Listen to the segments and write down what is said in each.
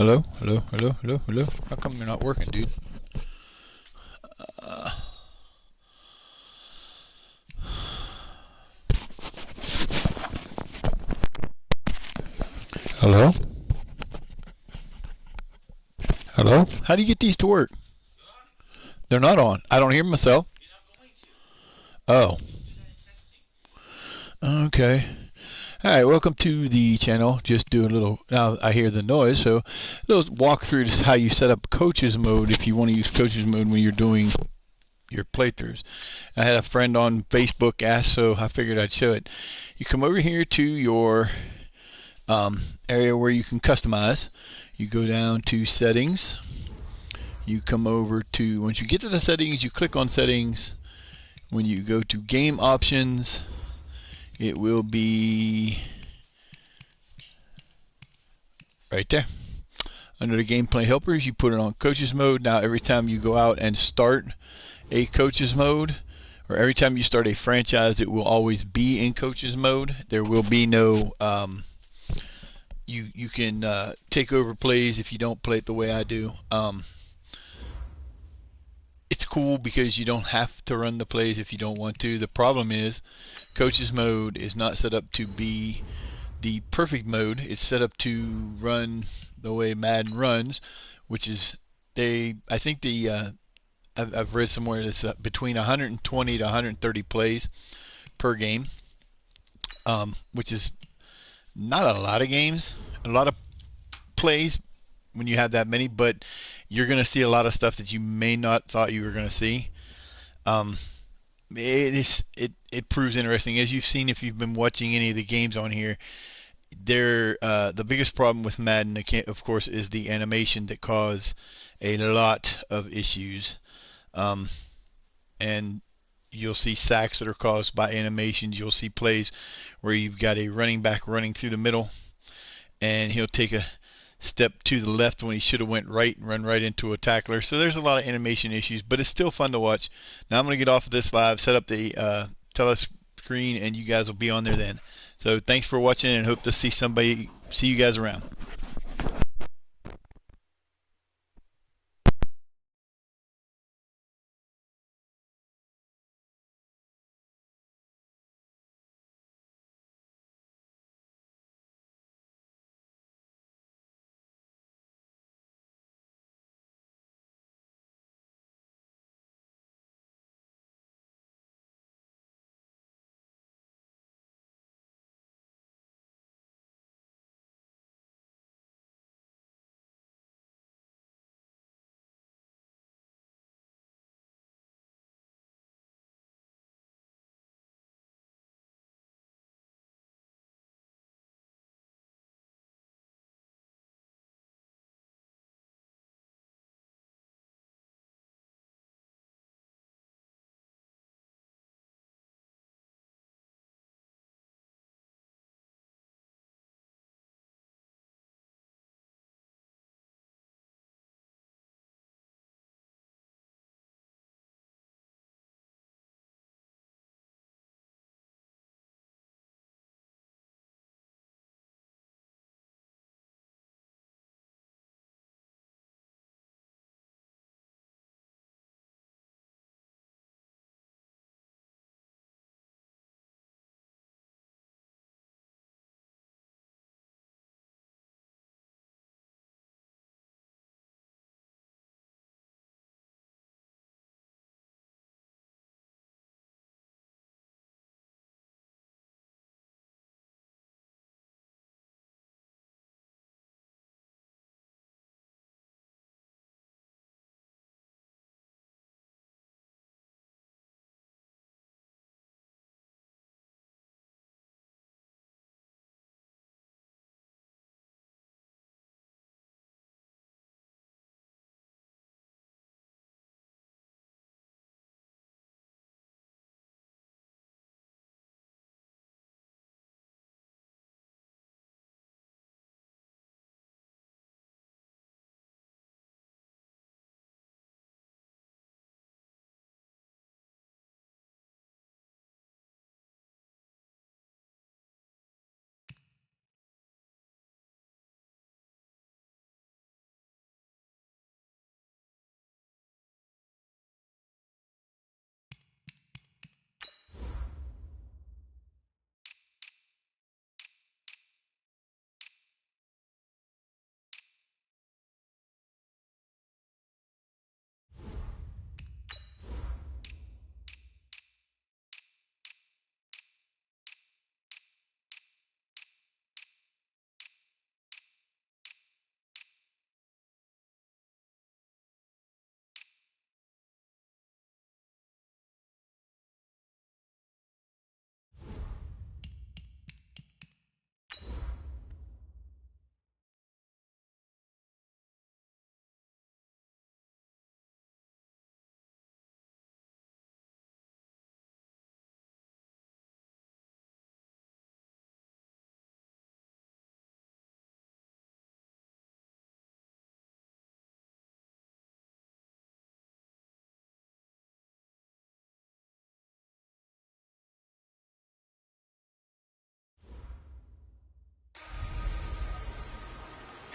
Hello? Hello? Hello? Hello? Hello? How come you're not working, dude? Uh, Hello? Hello? How do you get these to work? They're not on. I don't hear myself. Oh. Okay. Alright, welcome to the channel. Just do a little, now I hear the noise, so a little walk through just how you set up coaches mode if you want to use coaches mode when you're doing your playthroughs. I had a friend on Facebook ask, so I figured I'd show it. You come over here to your area where you can customize. You go down to settings. You come over to, once you get to the settings, you click on settings. When you go to game options, it will be right there. Under the gameplay helpers, you put it on coaches mode. Now every time you go out and start a coaches mode, or every time you start a franchise, it will always be in coaches mode. There will be no you can take over plays if you don't play it the way I do. It's cool because you don't have to run the plays if you don't want to. The problem is coaches mode is not set up to be the perfect mode. It's set up to run the way Madden runs, which is I think I've read somewhere that's between 120 to 130 plays per game, which is not a lot of games, a lot of plays when you have that many, but you're going to see a lot of stuff that you may not thought you were going to see. Um, it proves interesting, as you've seen if you've been watching any of the games on here. The biggest problem with Madden, of course, is the animation that cause a lot of issues. Um, and you'll see sacks that are caused by animations. You'll see plays where you've got a running back running through the middle, and he'll take a step to the left when he should have went right and run right into a tackler. So there's a lot of animation issues, but it's still fun to watch. Now I'm going to get off of this live, set up the telescreen, and you guys will be on there then. So thanks for watching, and hope to see you guys around.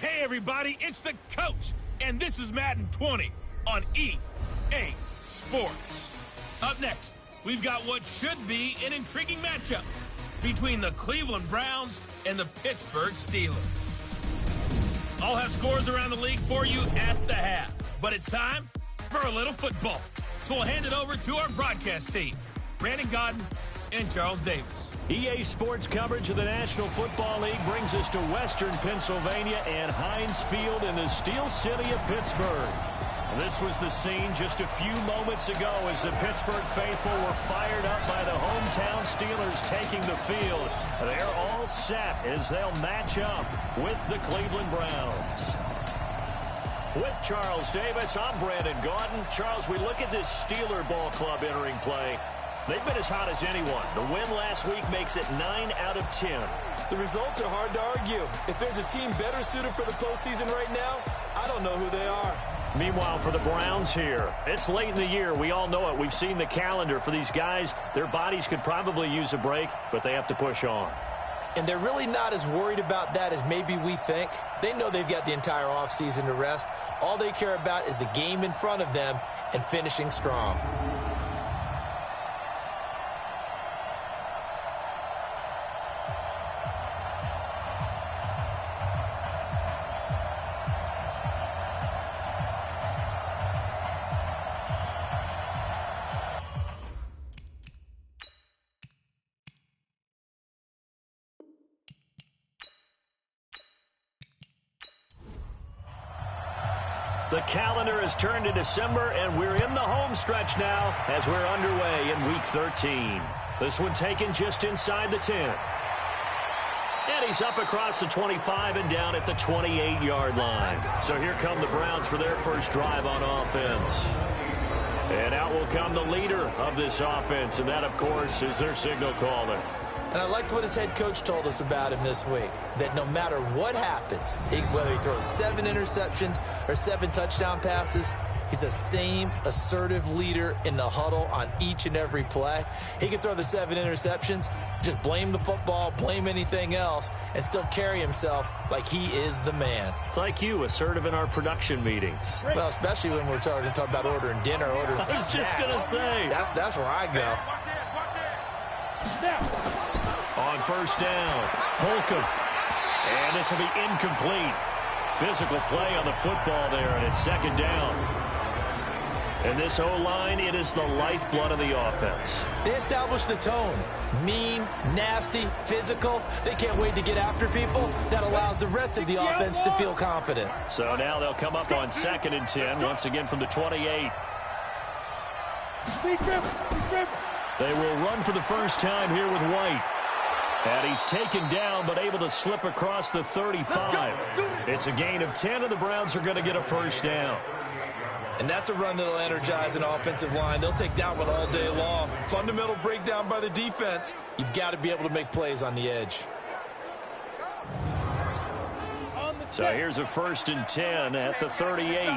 Hey everybody, it's the coach, and this is Madden 20 on EA Sports. Up next, we've got what should be an intriguing matchup between the Cleveland Browns and the Pittsburgh Steelers. I'll have scores around the league for you at the half, but it's time for a little football. So we'll hand it over to our broadcast team, Brandon Godden and Charles Davis. EA Sports coverage of the National Football League brings us to Western Pennsylvania and Heinz Field in the Steel City of Pittsburgh. This was the scene just a few moments ago as the Pittsburgh faithful were fired up by the hometown Steelers taking the field. They're all set as they'll match up with the Cleveland Browns. With Charles Davis, I'm Brandon Gaudin. Charles, we look at this Steeler ball club entering play. They've been as hot as anyone. The win last week makes it 9 out of 10. The results are hard to argue. If there's a team better suited for the postseason right now, I don't know who they are. Meanwhile, for the Browns here, it's late in the year. We all know it. We've seen the calendar. For these guys, their bodies could probably use a break, but they have to push on. And they're really not as worried about that as maybe we think. They know they've got the entire offseason to rest. All they care about is the game in front of them and finishing strong. The calendar has turned to December, and we're in the home stretch now as we're underway in Week 13. This one taken just inside the 10. And he's up across the 25 and down at the 28-yard line. So here come the Browns for their first drive on offense. And out will come the leader of this offense, and that, of course, is their signal caller. And I liked what his head coach told us about him this week, that no matter what happens, whether he throws 7 interceptions or 7 touchdown passes, he's the same assertive leader in the huddle on each and every play. He can throw the 7 interceptions, just blame the football, blame anything else, and still carry himself like he is the man. It's like you, assertive in our production meetings. Well, especially when we're talking about ordering dinner, ordering some snacks. I was just going to say. That's where I go. On first down, Holcomb. And this will be incomplete. Physical play on the football there, and it's second down. And this O-line, it is the lifeblood of the offense. They establish the tone. Mean, nasty, physical. They can't wait to get after people. That allows the rest of the offense to feel confident. So now they'll come up on 2nd and 10, once again from the 28. They will run for the first time here with White. And he's taken down, but able to slip across the 35. It's a gain of 10, and the Browns are going to get a first down. And that's a run that'll energize an offensive line. They'll take that one all day long. Fundamental breakdown by the defense. You've got to be able to make plays on the edge. So here's a 1st and 10 at the 38.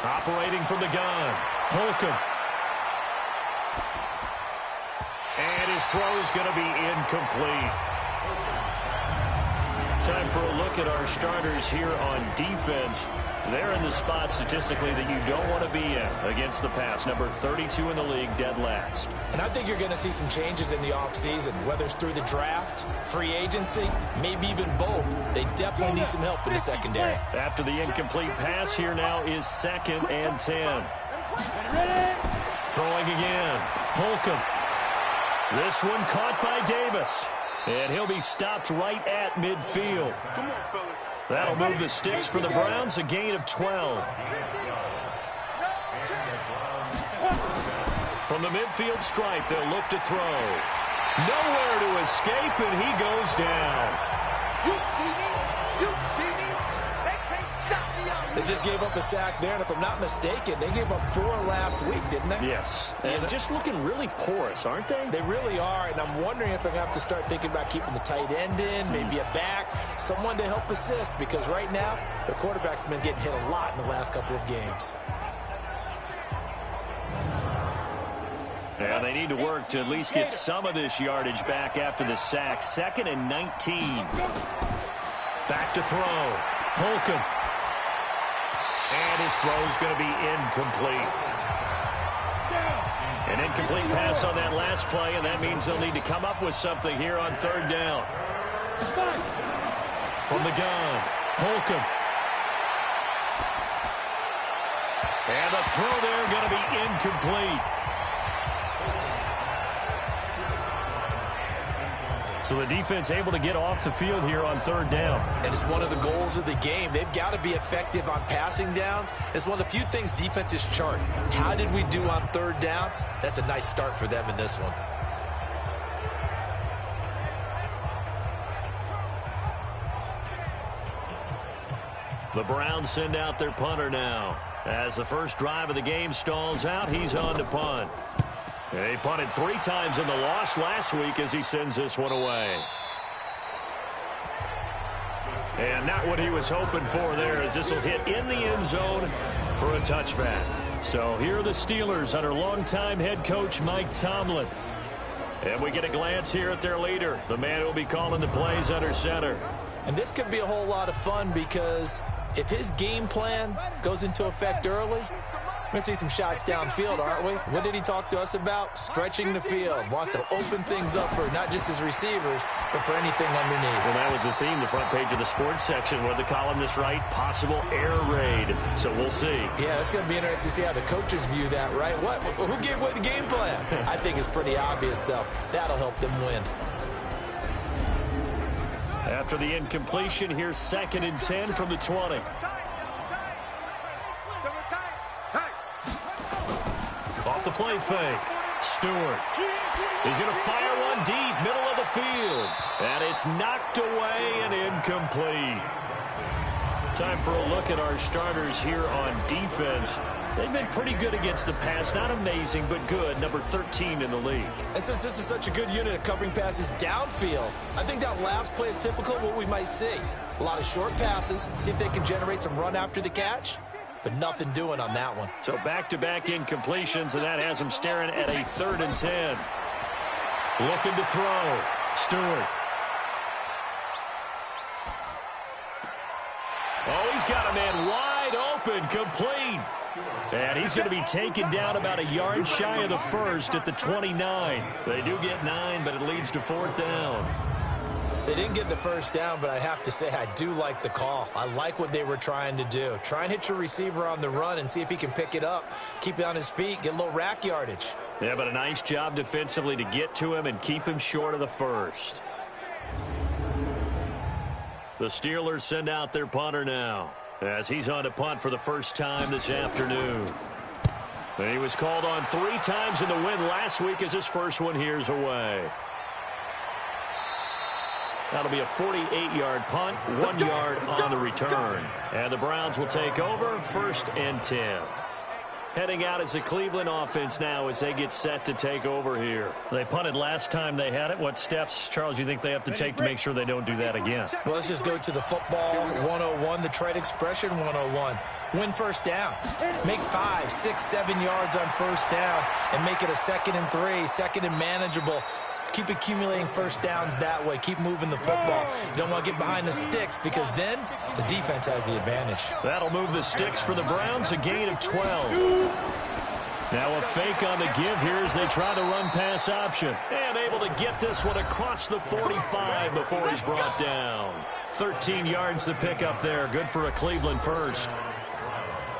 Operating from the gun, Holcomb. And his throw is going to be incomplete. Time for a look at our starters here on defense. They're in the spot statistically that you don't want to be in against the pass. Number 32 in the league, dead last. And I think you're going to see some changes in the offseason, whether it's through the draft, free agency, maybe even both. They definitely need some help in the secondary. After the incomplete pass, here now is 2nd and 10. Throwing again, Holcomb. This one caught by Davis. And he'll be stopped right at midfield. That'll move the sticks for the Browns, a gain of 12. From the midfield stripe, they'll look to throw. Nowhere to escape, and he goes down. They just gave up a sack there, and if I'm not mistaken, they gave up 4 last week, didn't they? Yes. And just looking really porous, aren't they? They really are, and I'm wondering if they're going to have to start thinking about keeping the tight end in, maybe a back, someone to help assist, because right now, their quarterback's been getting hit a lot in the last couple of games. And they need to work to at least get some of this yardage back after the sack. 2nd and 19. Back to throw. Holcomb. And his throw is going to be incomplete. An incomplete pass on that last play, and that means they'll need to come up with something here on 3rd down. From the gun, Holcomb. And the throw there going to be incomplete. So the defense able to get off the field here on 3rd down. And it's one of the goals of the game. They've got to be effective on passing downs. It's one of the few things defenses chart. How did we do on 3rd down? That's a nice start for them in this one. The Browns send out their punter now. As the first drive of the game stalls out, he's on to punt. And he punted 3 times in the loss last week as he sends this one away. And not what he was hoping for there, as this will hit in the end zone for a touchback. So here are the Steelers under longtime head coach Mike Tomlin. And we get a glance here at their leader, the man who will be calling the plays under center. And this could be a whole lot of fun because if his game plan goes into effect early, we're going to see some shots downfield, aren't we? What did he talk to us about? Stretching the field. Wants to open things up for not just his receivers, but for anything underneath. Well, that was the theme, the front page of the sports section, where the columnists write possible air raid. So we'll see. Yeah, it's going to be interesting to see how the coaches view that, right? Who gave what the game plan? I think it's pretty obvious, though. That'll help them win. After the incompletion, here's 2nd and 10 from the 20. Off the play fake. Stewart. He's going to fire one deep, middle of the field. And it's knocked away and incomplete. Time for a look at our starters here on defense. They've been pretty good against the pass. Not amazing, but good. Number 13 in the league. And since this is such a good unit of covering passes downfield, I think that last play is typical of what we might see. A lot of short passes. See if they can generate some run after the catch. But nothing doing on that one. So back-to-back incompletions, and that has them staring at a 3rd and 10. Looking to throw. Stewart. Oh, he's got a man wide open, complete. And he's going to be taken down about a yard shy of the first at the 29. They do get 9, but it leads to 4th down. They didn't get the first down, but I have to say I do like the call. I like what they were trying to do. Try and hit your receiver on the run and see if he can pick it up, keep it on his feet, get a little rack yardage. Yeah, but a nice job defensively to get to him and keep him short of the first. The Steelers send out their punter now, as he's on to punt for the first time this afternoon. And he was called on 3 times in the win last week as his first one here's away. That'll be a 48-yard punt, 1 yard on the return. And the Browns will take over, 1st and 10. Heading out is the Cleveland offense now as they get set to take over here. They punted last time they had it. What steps, Charles, do you think they have to take to make sure they don't do that again? Well, let's just go to the football 101, the trade expression 101. Win first down. Make 5, 6, 7 yards on first down and make it a 2nd and 3, 2nd and manageable. Keep accumulating first downs that way. Keep moving the football. You don't want to get behind the sticks because then the defense has the advantage. That'll move the sticks for the Browns, a gain of 12. Now a fake on the give here as they try to run pass option. And able to get this one across the 45 before he's brought down. 13 yards to pick up there. Good for a Cleveland first.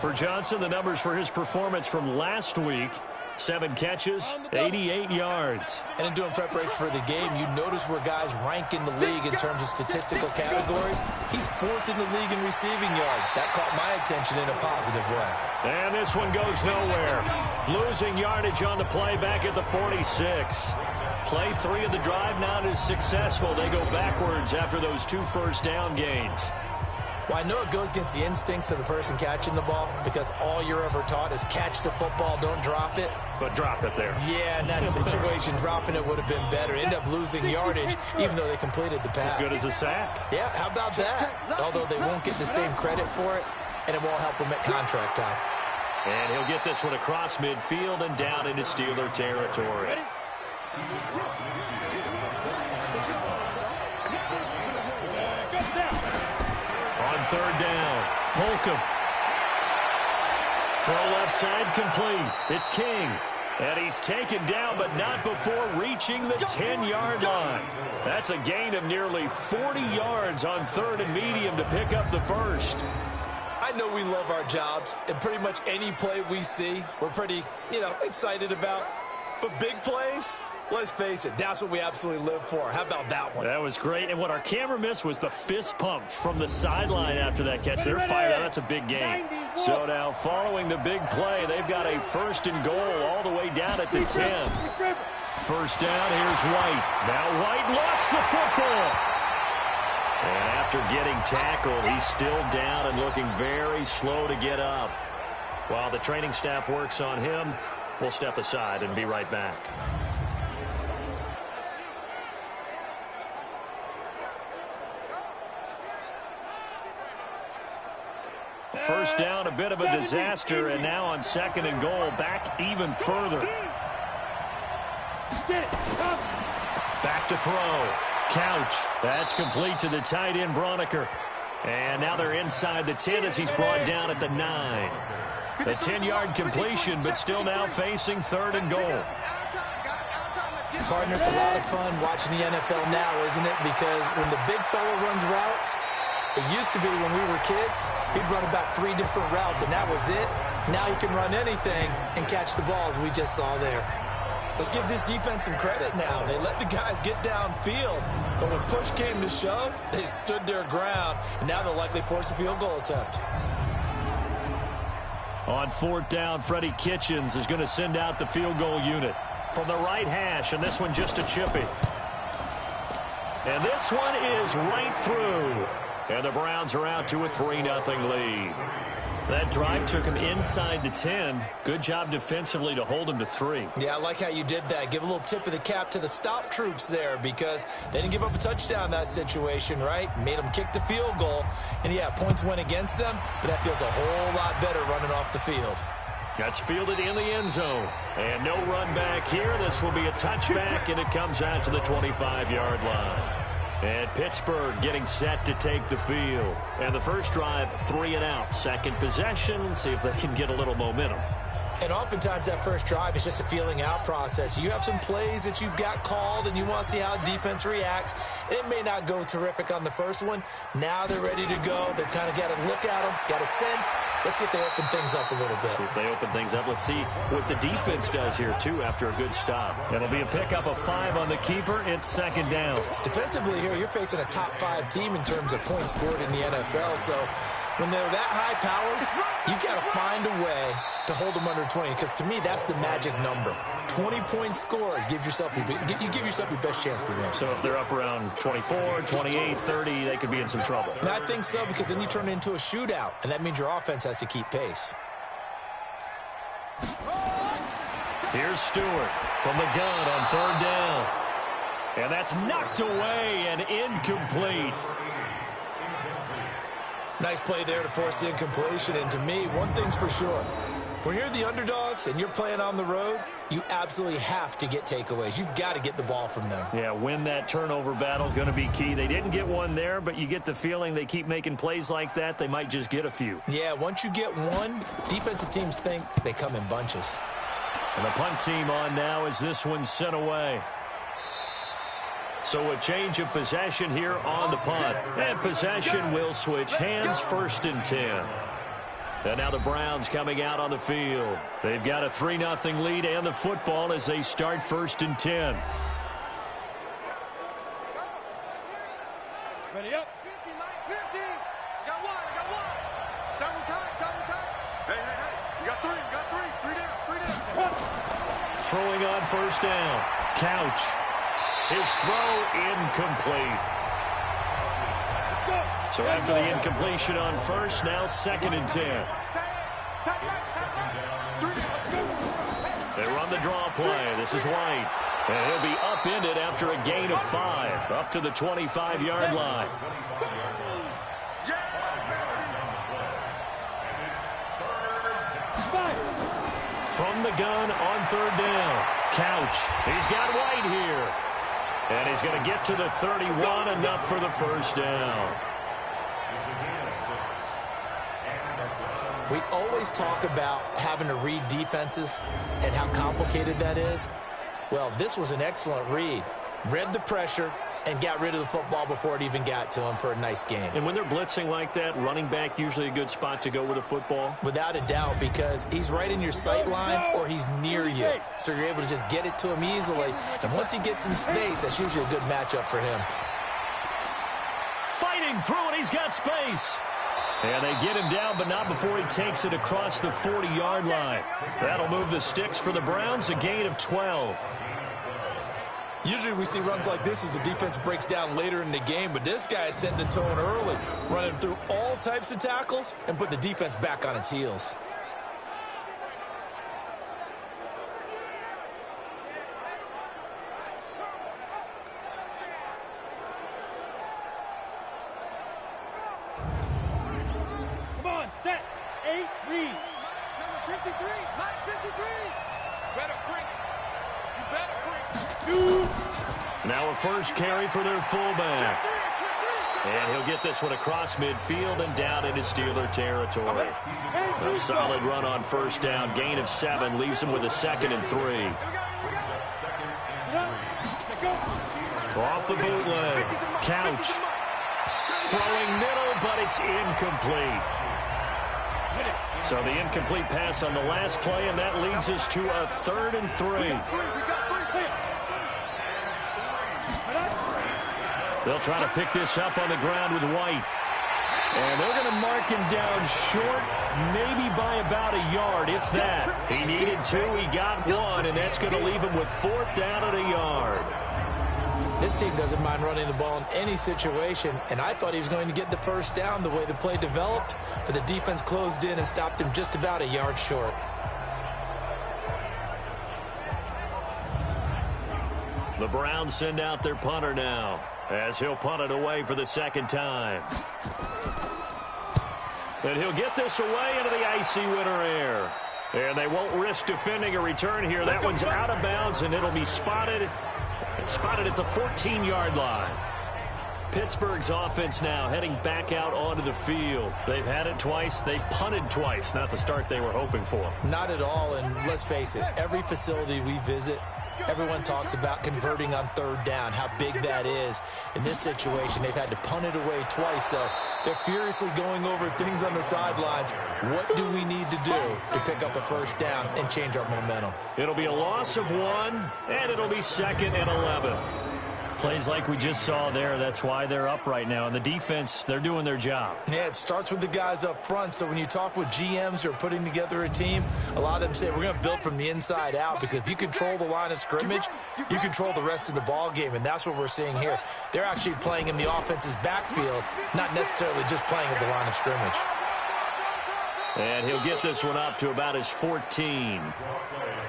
For Johnson, the numbers for his performance from last week. 7 catches, 88 yards. And in doing preparation for the game, you notice where guys rank in the league in terms of statistical categories. He's 4th in the league in receiving yards. That caught my attention in a positive way. And this one goes nowhere. Losing yardage on the play back at the 46. Play 3 of the drive not as successful. They go backwards after those 2 first down gains. Well, I know it goes against the instincts of the person catching the ball because all you're ever taught is catch the football, don't drop it. But drop it there. Yeah, in that situation, dropping it would have been better. End up losing yardage, even though they completed the pass. As good as a sack. Yeah, how about that? Although they won't get the same credit for it, and it won't help them at contract time. And he'll get this one across midfield and down into Steeler territory. On third down, Holcomb. Throw left side complete. It's King. And he's taken down, but not before reaching the 10-yard line. That's a gain of nearly 40 yards on third and medium to pick up the first. I know we love our jobs, and pretty much any play we see, we're pretty, excited about. But big plays, let's face it, that's what we absolutely live for. How about that one? That was great. And what our camera missed was the fist pump from the sideline after that catch. They're fired out. That's a big gain. So now following the big play, they've got a first and goal all the way down at the 10. First down, here's White. Now White lost the football. And after getting tackled, he's still down and looking very slow to get up. While the training staff works on him, we'll step aside and be right back. First down, a bit of a disaster, and now on second and goal, back even further. Back to throw. Couch. That's complete to the tight end, Broniker. And now they're inside the 10 as he's brought down at the 9. The 10-yard completion, but still now facing third and goal. Partner, it's a lot of fun watching the NFL now, isn't it? Because when the big fella runs routes, it used to be when we were kids, he'd run about 3 different routes, and that was it. Now he can run anything and catch the balls we just saw there. Let's give this defense some credit now. They let the guys get downfield, but when push came to shove, they stood their ground, and now they'll likely force a field goal attempt. On fourth down, Freddie Kitchens is going to send out the field goal unit from the right hash, and this one just a chippy. And this one is right through. And the Browns are out to a 3-0 lead. That drive took him inside the 10. Good job defensively to hold him to 3. Yeah, I like how you did that. Give a little tip of the cap to the stop troops there because they didn't give up a touchdown in that situation, right? Made them kick the field goal. And, yeah, points went against them, but that feels a whole lot better running off the field. That's fielded in the end zone. And no run back here. This will be a touchback, and it comes out to the 25-yard line. And Pittsburgh getting set to take the field. And the first drive, 3 and out. Second possession, see if they can get a little momentum. And oftentimes that first drive is just a feeling out process. You have some plays that you've got called and you want to see how defense reacts. It may not go terrific on the first one. Now they're ready to go. They've kind of got a look at them, got a sense. Let's see if they open things up a little bit. See if they open things up. Let's see what the defense does here, too, after a good stop. It'll be a pickup of 5 on the keeper. It's second down. Defensively here, you're facing a top 5 team in terms of points scored in the NFL. So when they're that high-powered, you've got to find a way to hold them under 20, because to me, that's the magic number. 20 points scored gives yourself you give yourself your best chance to win. So if they're up around 24, 28, 30, they could be in some trouble. And I think so, because then you turn it into a shootout, and that means your offense has to keep pace. Here's Stewart from the gun on third down. And that's knocked away and incomplete. Nice play there to force the incompletion. And to me, one thing's for sure. When you're the underdogs and you're playing on the road, you absolutely have to get takeaways. You've got to get the ball from them. Yeah, win that turnover battle, going to be key. They didn't get one there, but you get the feeling they keep making plays like that, they might just get a few. Yeah, once you get one, defensive teams think they come in bunches. And the punt team on now as this one's sent away. So a change of possession here on the punt. And possession will switch hands, first and 10. And now the Browns coming out on the field. They've got a 3-0 lead and the football as they start first and 10. Ready up. 50, Mike, 50. Got one. Double tight. Hey. You got three down. Throwing on first down. Couch. His throw incomplete. So after the incompletion on first, now second and 10. They run the draw play. This is White. And he'll be upended after a gain of 5, up to the 25-yard line. gun on third down. Couch. He's got White here. And he's going to get to the 31, enough for the first down. We always talk about having to read defenses and how complicated that is. Well, this was an excellent read. Read the pressure and got rid of the football before it even got to him for a nice game. And when they're blitzing like that, running back usually a good spot to go with a football? Without a doubt, because he's right in your sight line or he's near you. So you're able to just get it to him easily. And once he gets in space, that's usually a good matchup for him. Fighting through it, he's got space. And they get him down, but not before he takes it across the 40-yard line. That'll move the sticks for the Browns, a gain of 12. Usually we see runs like this as the defense breaks down later in the game, but this guy is setting the tone early, running through all types of tackles and put the defense back on its heels. Come on, set, 8, read. Number 53, line 53. Better bring. You better bring. Now a first carry for their fullback. And he'll get this one across midfield and down into Steeler territory. A solid run on first down. Gain of 7 leaves him with a 2nd and 3. Off the bootleg. Couch. Throwing middle, but it's incomplete. So the incomplete pass on the last play, and that leads us to a 3rd and 3. They'll try to pick this up on the ground with White. And they're going to mark him down short, maybe by about a yard, if that. He needed 2, he got 1, and that's going to leave him with 4th down at a yard. This team doesn't mind running the ball in any situation, and I thought he was going to get the first down the way the play developed, but the defense closed in and stopped him just about a yard short. The Browns send out their punter now, as he'll punt it away for the 2nd time. And he'll get this away into the icy winter air. And they won't risk defending a return here. That one's out of bounds, and it'll be spotted at the 14-yard line. Pittsburgh's offense now heading back out onto the field. They've had it twice. They've punted twice. Not the start they were hoping for. Not at all, and let's face it, every facility we visit, everyone talks about converting on 3rd down, how big that is. In this situation, they've had to punt it away twice, so they're furiously going over things on the sidelines. What do we need to do to pick up a first down and change our momentum? It'll be a loss of 1, and it'll be 2nd and 11. Plays like we just saw there. That's why they're up right now. And the defense, they're doing their job. Yeah, it starts with the guys up front. So when you talk with GMs who are putting together a team, a lot of them say we're going to build from the inside out, because if you control the line of scrimmage, you control the rest of the ball game, and that's what we're seeing here. They're actually playing in the offense's backfield, not necessarily just playing at the line of scrimmage. And he'll get this one up to about his 14.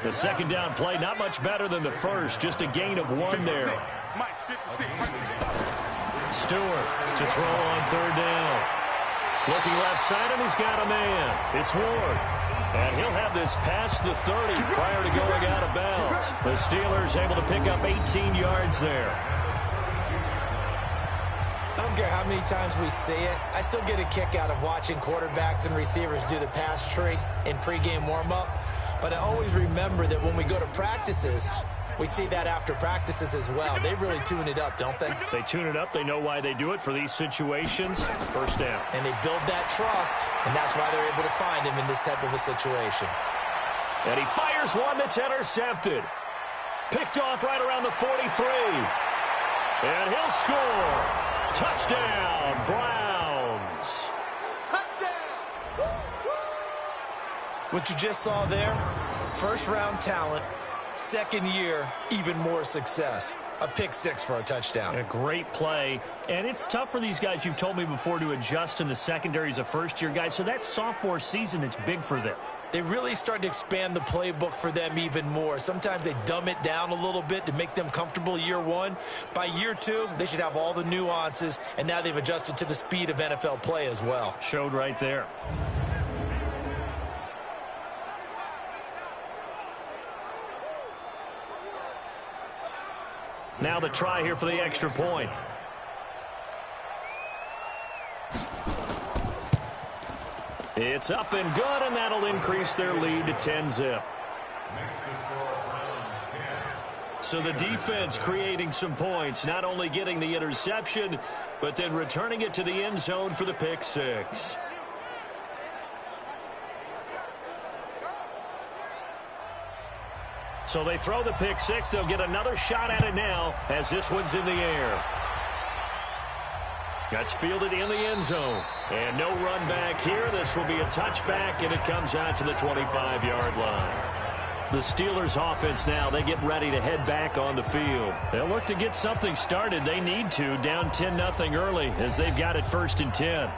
The 2nd down play, not much better than the first, just a gain of 1 there. Stewart to throw on 3rd down. Looking left side, and he's got a man. It's Ward. And he'll have this past the 30 prior to going out of bounds. The Steelers able to pick up 18 yards there. I don't care how many times we see it, I still get a kick out of watching quarterbacks and receivers do the pass tree in pregame warm-up. But I always remember that when we go to practices, we see that after practices as well. They really tune it up, don't they? They tune it up. They know why they do it for these situations. First down. And they build that trust, and that's why they're able to find him in this type of a situation. And he fires one that's intercepted. Picked off right around the 43. And he'll score. Touchdown, Browns. Touchdown! What you just saw there, first-round talent, 2nd year, even more success. A pick 6 for a touchdown. A great play. And it's tough for these guys, you've told me before, to adjust in the secondary as a first-year guy. So that sophomore season, it's big for them. They really start to expand the playbook for them even more. Sometimes they dumb it down a little bit to make them comfortable year 1. By year 2, they should have all the nuances, and now they've adjusted to the speed of NFL play as well. Showed right there. Now the try here for the extra point. It's up and good, and that'll increase their lead to 10-zip. So the defense creating some points, not only getting the interception, but then returning it to the end zone for the pick six. So they throw the pick six. They'll get another shot at it now as this one's in the air. That's fielded in the end zone. And no run back here. This will be a touchback, and it comes out to the 25-yard line. The Steelers offense now, they get ready to head back on the field. They'll look to get something started. They need to, down 10-0 early as they've got it 1st and 10.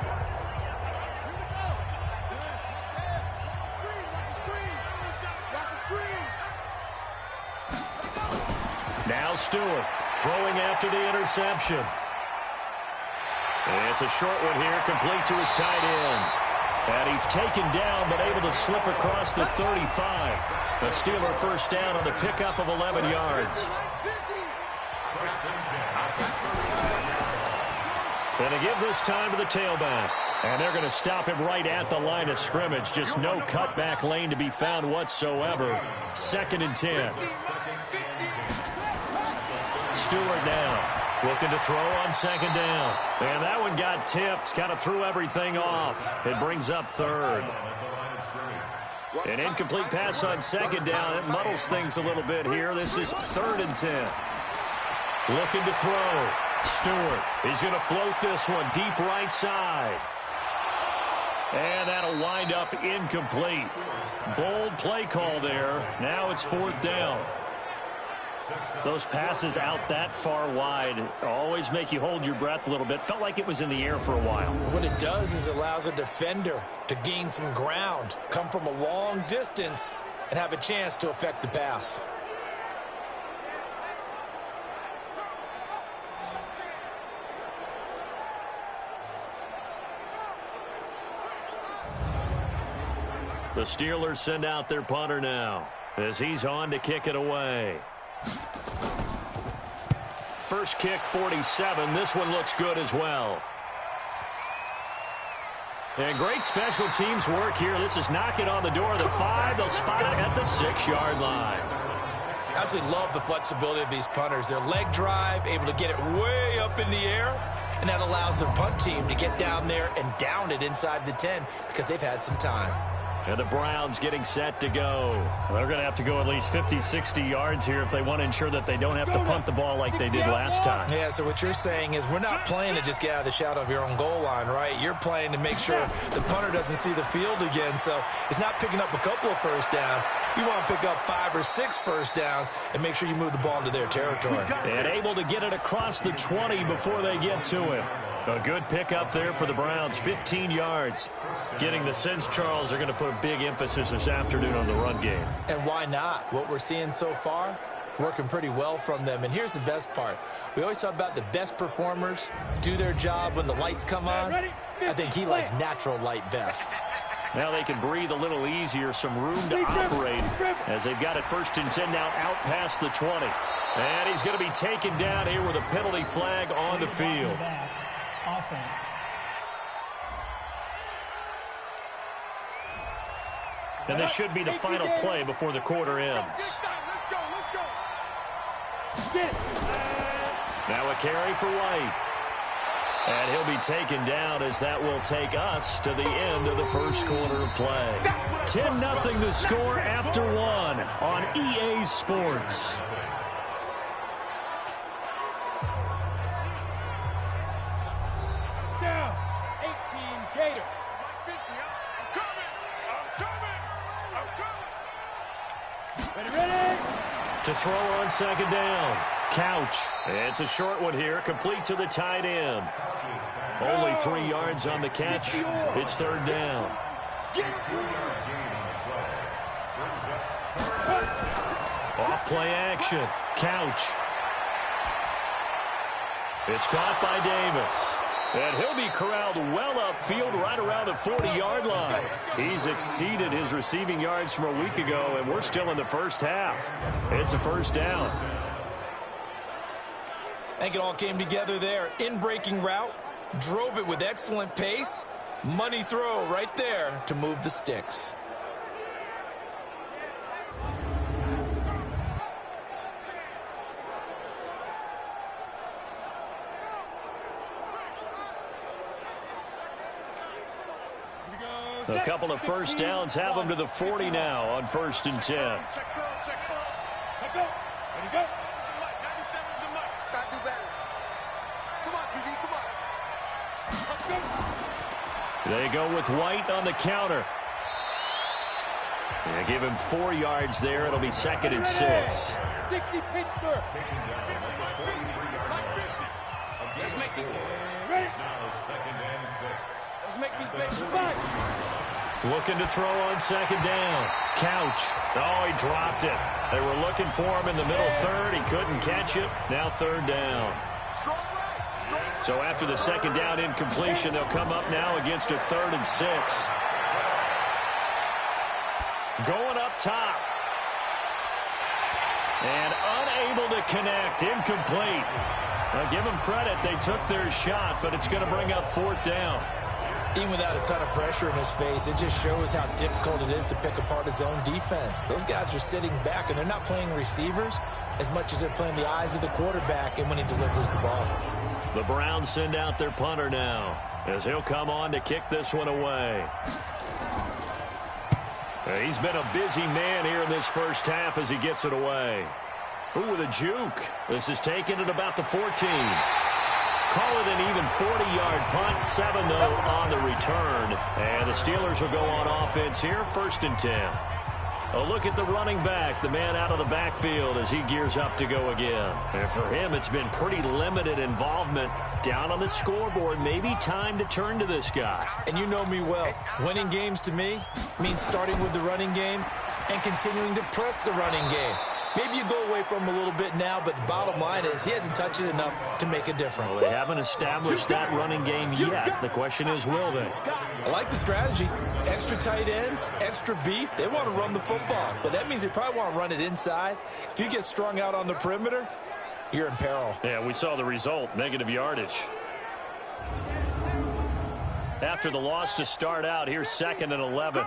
Now Stewart throwing after the interception. It's a short one here, complete to his tight end. And he's taken down, but able to slip across the 35. The Steeler first down on the pickup of 11 yards. And they give this time to the tailback. And they're going to stop him right at the line of scrimmage. Just no cutback lane to be found whatsoever. 2nd and 10. Stewart now looking to throw on 2nd down. And that one got tipped. Kind of threw everything off. It brings up 3rd. An incomplete pass on 2nd down. It muddles things a little bit here. This is 3rd and 10. Looking to throw. Stewart. He's going to float this one deep right side. And that'll wind up incomplete. Bold play call there. Now it's 4th down. Those passes out that far wide always make you hold your breath a little bit. Felt like it was in the air for a while. What it does is it allows a defender to gain some ground, come from a long distance, and have a chance to affect the pass. The Steelers send out their punter now as he's on to kick it away. First kick, 47. This one looks good as well. And great special teams work here. This is knocking on the door of the 5. They'll spot it at the 6-yard line. Absolutely love the flexibility of these punters. Their leg drive, able to get it way up in the air, and that allows their punt team to get down there and down it inside the 10 because they've had some time. And the Browns getting set to go. They're going to have to go at least 50, 60 yards here if they want to ensure that they don't have to punt the ball like they did last time. Yeah, so what you're saying is we're not playing to just get out of the shadow of your own goal line, right? You're playing to make sure the punter doesn't see the field again. So it's not picking up a couple of first downs. You want to pick up 5 or 6 first downs and make sure you move the ball into their territory. And able to get it across the 20 before they get to him. A good pickup there for the Browns, 15 yards. Getting the sense, Charles, are going to put a big emphasis this afternoon on the run game. And why not? What we're seeing so far, it's working pretty well from them. And here's the best part. We always talk about the best performers do their job when the lights come on. I think he likes natural light best. Now they can breathe a little easier, some room to operate as they've got it 1st and 10 now out past the 20. And he's going to be taken down here with a penalty flag on the field. Offense. And this should be the final play before the quarter ends. Now a carry for White. And he'll be taken down as that will take us to the end of the first quarter of play. 10-0 the score after 1 on EA Sports. Down, 18 Gator. Ready. To throw on 2nd down. Couch. It's a short one here, complete to the tight end. Only 3 yards on the catch. It's 3rd down. Off play action. Couch. It's caught by Davis. And he'll be corralled well upfield right around the 40-yard line. He's exceeded his receiving yards from a week ago, and we're still in the first half. It's a 1st down. I think it all came together there. In-breaking route, drove it with excellent pace. Money throw right there to move the sticks. A couple of first downs have them to the 40 now on 1st and 10. Check curls, check curls. Let go. Let it go. 97's the mic. Gotta do better. Come on, TV, come on. Let's go. They go with White on the counter. They give him 4 yards there. It'll be 2nd and 6. 60 Pittsburgh. Let's make it. Ready? Let's make these babies fight. Looking to throw on 2nd down. Couch. Oh, he dropped it. They were looking for him in the middle third. He couldn't catch it. Now 3rd down. So after the 2nd down incompletion, they'll come up now against a 3rd and 6. Going up top. And unable to connect. Incomplete. Now give them credit. They took their shot, but it's going to bring up 4th down. Even without a ton of pressure in his face, it just shows how difficult it is to pick apart his own defense. Those guys are sitting back, and they're not playing receivers as much as they're playing the eyes of the quarterback and when he delivers the ball. The Browns send out their punter now as he'll come on to kick this one away. He's been a busy man here in this first half as he gets it away. Ooh, with a juke. This is taken at about the 14. Call it an even 40-yard punt. 7, though, on the return. And the Steelers will go on offense here, 1st and 10. A look at the running back, the man out of the backfield as he gears up to go again. And for him, it's been pretty limited involvement. Down on the scoreboard, maybe time to turn to this guy. And you know me well. Winning games to me means starting with the running game and continuing to press the running game. Maybe you go away from him a little bit now, but the bottom line is he hasn't touched it enough to make a difference. Well, they haven't established that running game yet. The question is, will they? I like the strategy. Extra tight ends, extra beef. They want to run the football, but that means they probably want to run it inside. If you get strung out on the perimeter, you're in peril. Yeah, we saw the result, negative yardage. After the loss to start out, here's 2nd and 11.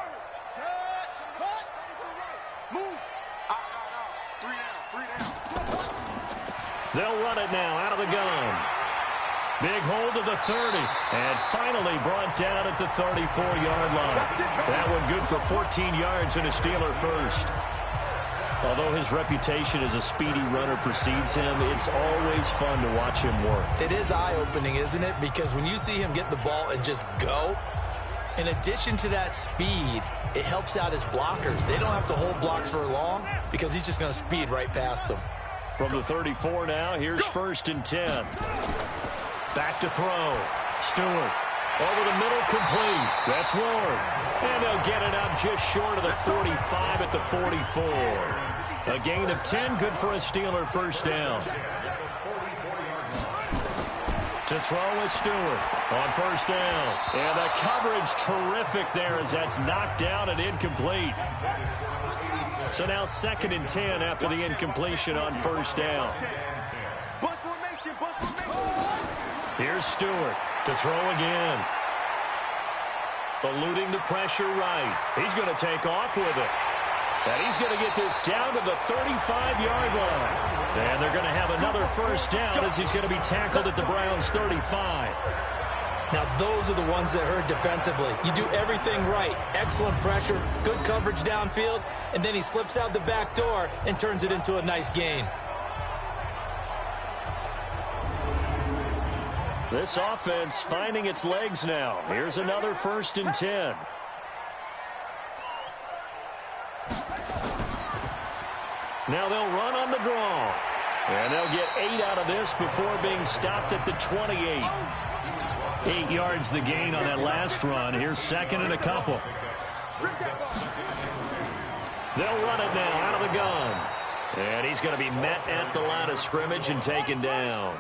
They'll run it now out of the gun. Big hold of the 30. And finally brought down at the 34-yard line. That one good for 14 yards and a Steeler first. Although his reputation as a speedy runner precedes him, it's always fun to watch him work. It is eye-opening, isn't it? Because when you see him get the ball and just go, in addition to that speed, it helps out his blockers. They don't have to hold blocks for long because he's just going to speed right past them. From the 34 now, here's 1st and 10. Back to throw. Stewart. Over the middle, complete. That's Ward. And they'll get it up just short of the 45 at the 44. A gain of 10, good for a Steeler first down. To throw is Stewart on 1st down. And the coverage terrific there as that's knocked down and incomplete. So now 2nd and 10 after the incompletion on 1st down. Here's Stewart to throw again. Eluding the pressure right. He's going to take off with it. And he's going to get this down to the 35-yard line. And they're going to have another first down as he's going to be tackled at the Browns' 35. Now, those are the ones that hurt defensively. You do everything right. Excellent pressure, good coverage downfield, and then he slips out the back door and turns it into a nice gain. This offense finding its legs now. Here's another 1st and 10. Now they'll run on the draw. And they'll get 8 out of this before being stopped at the 28. 8 yards the gain on that last run. Here's 2nd and a couple. They'll run it now out of the gun. And he's going to be met at the line of scrimmage and taken down.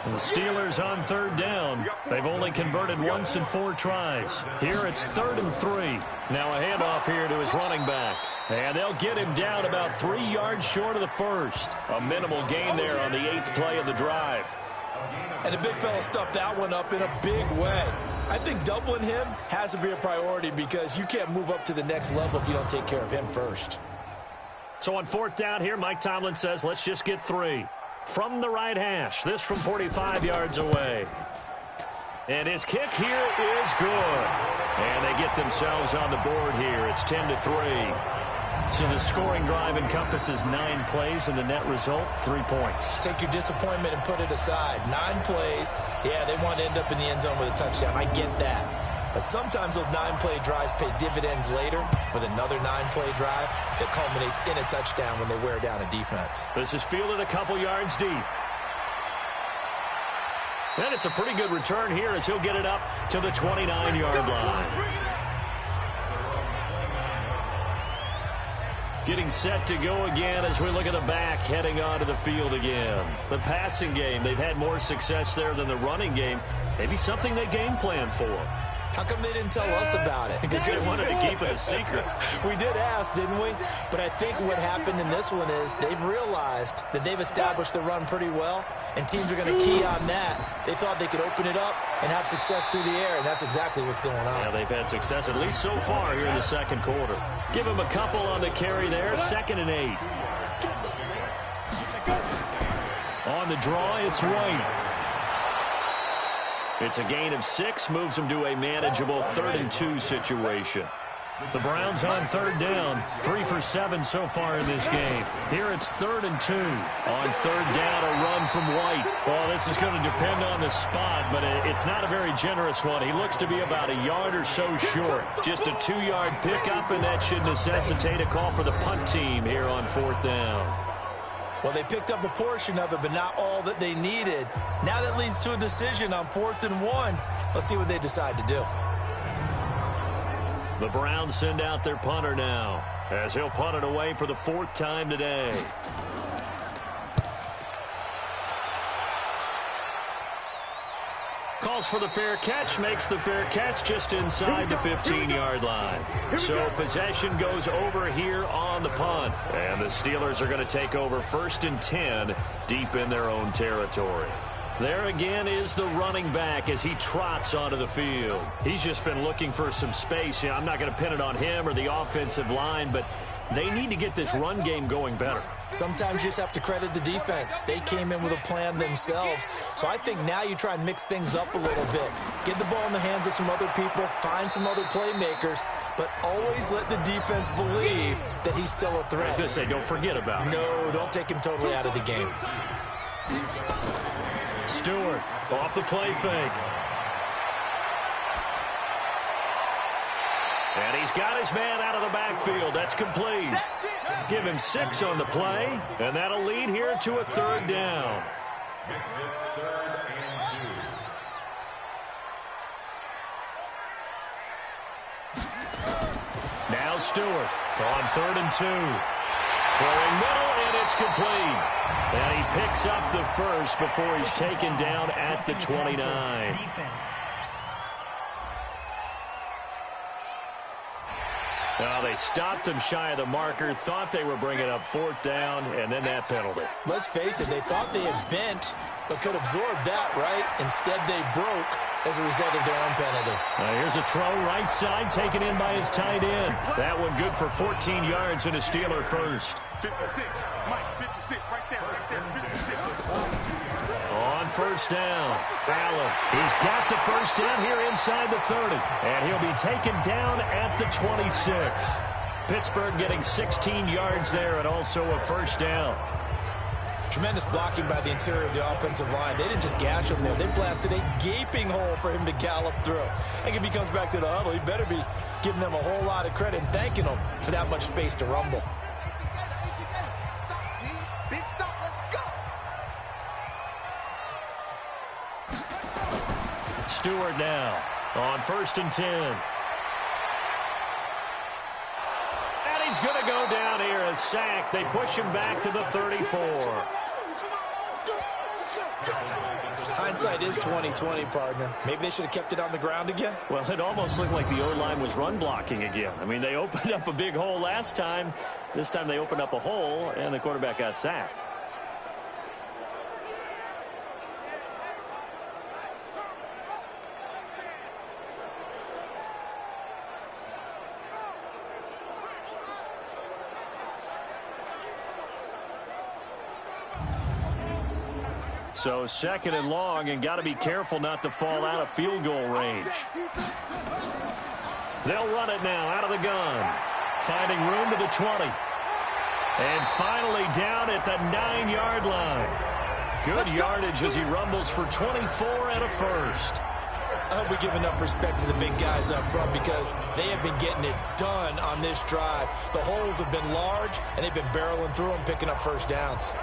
The Steelers on 3rd down. They've only converted once in 4 tries. Here it's 3rd and 3. Now a handoff here to his running back. And they'll get him down about 3 yards short of the first. A minimal gain there on the 8th play of the drive. And the big fella stuffed that one up in a big way. I think doubling him has to be a priority because you can't move up to the next level if you don't take care of him first. So on 4th down here, Mike Tomlin says, let's just get 3. From the right hash, this from 45 yards away. And his kick here is good. And they get themselves on the board here. It's 10-3. So the scoring drive encompasses 9 plays, and the net result, 3 points. Take your disappointment and put it aside. 9 plays, yeah, they want to end up in the end zone with a touchdown. I get that. But sometimes those 9-play drives pay dividends later with another 9-play drive that culminates in a touchdown when they wear down a defense. This is fielded a couple yards deep. And it's a pretty good return here as he'll get it up to the 29-yard line. Getting set to go again as we look at the back heading onto the field again. The passing game, they've had more success there than the running game. Maybe something they game plan for. How come they didn't tell us about it? Because they wanted to keep it a secret. We did ask, didn't we? But I think what happened in this one is they've realized that they've established the run pretty well, and teams are going to key on that. They thought they could open it up and have success through the air, and that's exactly what's going on. Yeah, they've had success at least so far here in the second quarter. Give them a couple on the carry there, 2nd and 8. On the draw, it's White. It's a gain of 6, moves them to a manageable 3rd and 2 situation. The Browns on 3rd down, 3 for 7 so far in this game. Here it's 3rd and 2. On 3rd down, a run from White. Well, this is going to depend on the spot, but it's not a very generous one. He looks to be about a yard or so short. Just a 2-yard pickup, and that should necessitate a call for the punt team here on 4th down. Well, they picked up a portion of it, but not all that they needed. Now that leads to a decision on 4th and 1. Let's see what they decide to do. The Browns send out their punter now, as he'll punt it away for the 4th time today. Calls for the fair catch, makes the fair catch just inside the 15-yard line. So possession goes over here on the punt. And the Steelers are going to take over 1st and 10 deep in their own territory. There again is the running back as he trots onto the field. He's just been looking for some space. I'm not going to pin it on him or the offensive line, but they need to get this run game going better. Sometimes you just have to credit the defense. They came in with a plan themselves. So I think now you try and mix things up a little bit. Get the ball in the hands of some other people, find some other playmakers, but always let the defense believe that he's still a threat. I was going to say, don't forget about it. No, don't take him totally out of the game. Stewart off the play fake. And he's got his man out of the backfield. That's complete. Give him 6 on the play, and that'll lead here to a 3rd down. Now Stewart on 3rd and 2. Throwing middle, and it's complete. And he picks up the first before he's taken down at the 29. Now they stopped him shy of the marker, thought they were bringing up 4th down, and then that penalty. Let's face it, they thought they had bent, but could absorb that, right? Instead, they broke as a result of their own penalty. Here's a throw right side, taken in by his tight end. That one good for 14 yards and a Steeler first. 56, Mike, 56, right there, 56. On 1st down, Allen. He's got the 1st down here inside the 30. And he'll be taken down at the 26. Pittsburgh getting 16 yards there and also a 1st down. Tremendous blocking by the interior of the offensive line. They didn't just gash him there. They blasted a gaping hole for him to gallop through. I think if he comes back to the huddle, he better be giving them a whole lot of credit and thanking them for that much space to rumble. Big stop, let's go. Stewart now on 1st and 10. And he's going to go down here, a sack. They push him back to the 34. Hindsight is 20/20, partner. Maybe they should have kept it on the ground again. Well, it almost looked like the O-line was run blocking again. I mean, they opened up a big hole last time. This time they opened up a hole, and the quarterback got sacked. So second and long, and got to be careful not to fall out of field goal range. They'll run it now out of the gun. Finding room to the 20. And finally down at the 9-yard line. Good yardage as he rumbles for 24 and a first. I hope we give enough respect to the big guys up front because they have been getting it done on this drive. The holes have been large, and they've been barreling through them, picking up first downs.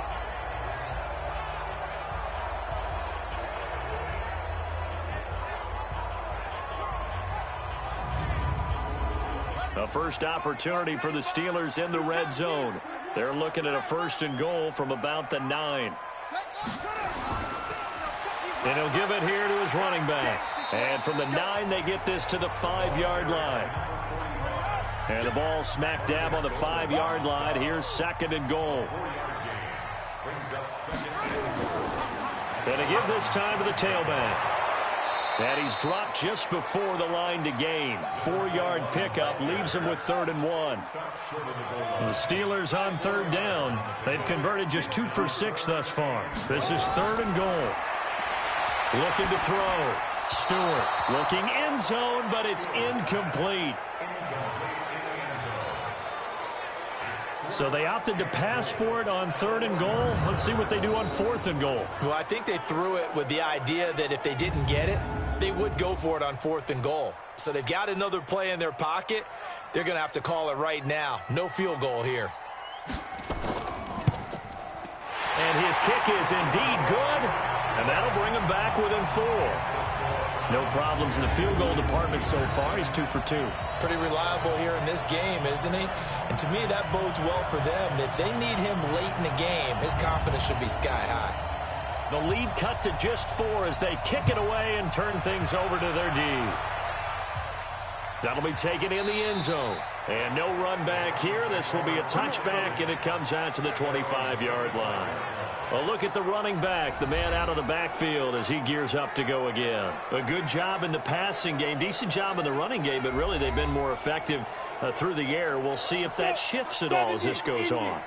A first opportunity for the Steelers in the red zone. They're looking at a first and goal from about the 9. And he'll give it here to his running back. And from the 9, they get this to the 5-yard line. And the ball smack dab on the 5-yard line. Here's second and goal. And they give this time to the tailback. And he's dropped just before the line to gain. 4-yard pickup leaves him with 3rd and 1. The Steelers on 3rd down. They've converted just 2 for 6 thus far. This is 3rd and goal. Looking to throw. Stewart looking end zone, but it's incomplete. So they opted to pass for it on 3rd and goal. Let's see what they do on 4th and goal. Well, I think they threw it with the idea that if they didn't get it, they would go for it on 4th and goal. So they've got another play in their pocket. They're going to have to call it right now. No field goal here. And his kick is indeed good. And that'll bring him back within 4. No problems in the field goal department so far. He's 2 for 2. Pretty reliable here in this game, isn't he? And to me, that bodes well for them. If they need him late in the game, his confidence should be sky high. The lead cut to just 4 as they kick it away and turn things over to their D. That'll be taken in the end zone. And no run back here. This will be a touchback, and it comes out to the 25-yard line. A look at the running back, the man out of the backfield as he gears up to go again. A good job in the passing game, decent job in the running game, but really they've been more effective through the air. We'll see if that shifts at all as this goes on.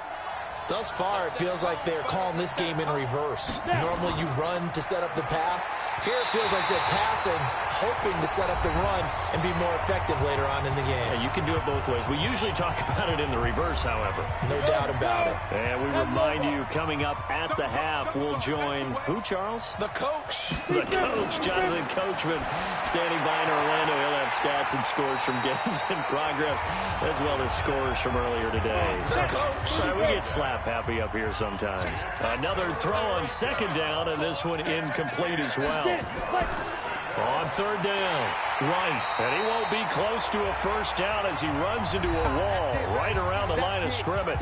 Thus far, it feels like they're calling this game in reverse. Normally you run to set up the pass. Here it feels like they're passing, hoping to set up the run and be more effective later on in the game. Yeah, you can do it both ways. We usually talk about it in the reverse, however. No doubt about it. And we remind you, coming up at the half, we'll join who, Charles? The coach. The coach, Jonathan Coachman, standing by in Orlando. He'll have stats and scores from games in progress, as well as scores from earlier today. The coach. We get slap happy up here sometimes. Another throw on 2nd down, and this one incomplete as well. On 3rd down, right, and he won't be close to a first down as he runs into a wall right around the line of scrimmage.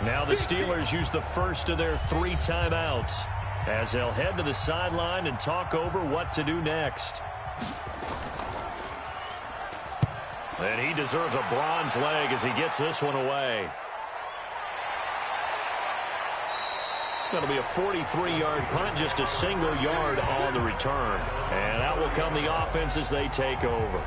Now the Steelers use the first of their 3 timeouts as they'll head to the sideline and talk over what to do next. And he deserves a bronze leg as he gets this one away. Going to be a 43-yard punt, just a single yard on the return. And out will come the offense as they take over.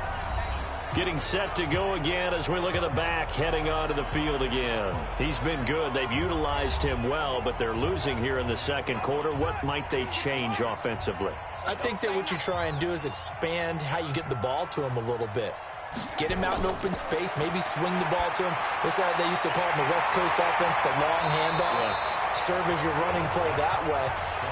Getting set to go again as we look at the back heading onto the field again. He's been good. They've utilized him well, but they're losing here in the 2nd quarter. What might they change offensively? I think that what you try and do is expand how you get the ball to him a little bit. Get him out in open space, maybe swing the ball to him. What's that they used to call it in the West Coast offense, the long handoff? Yeah. Serve as your running play that way,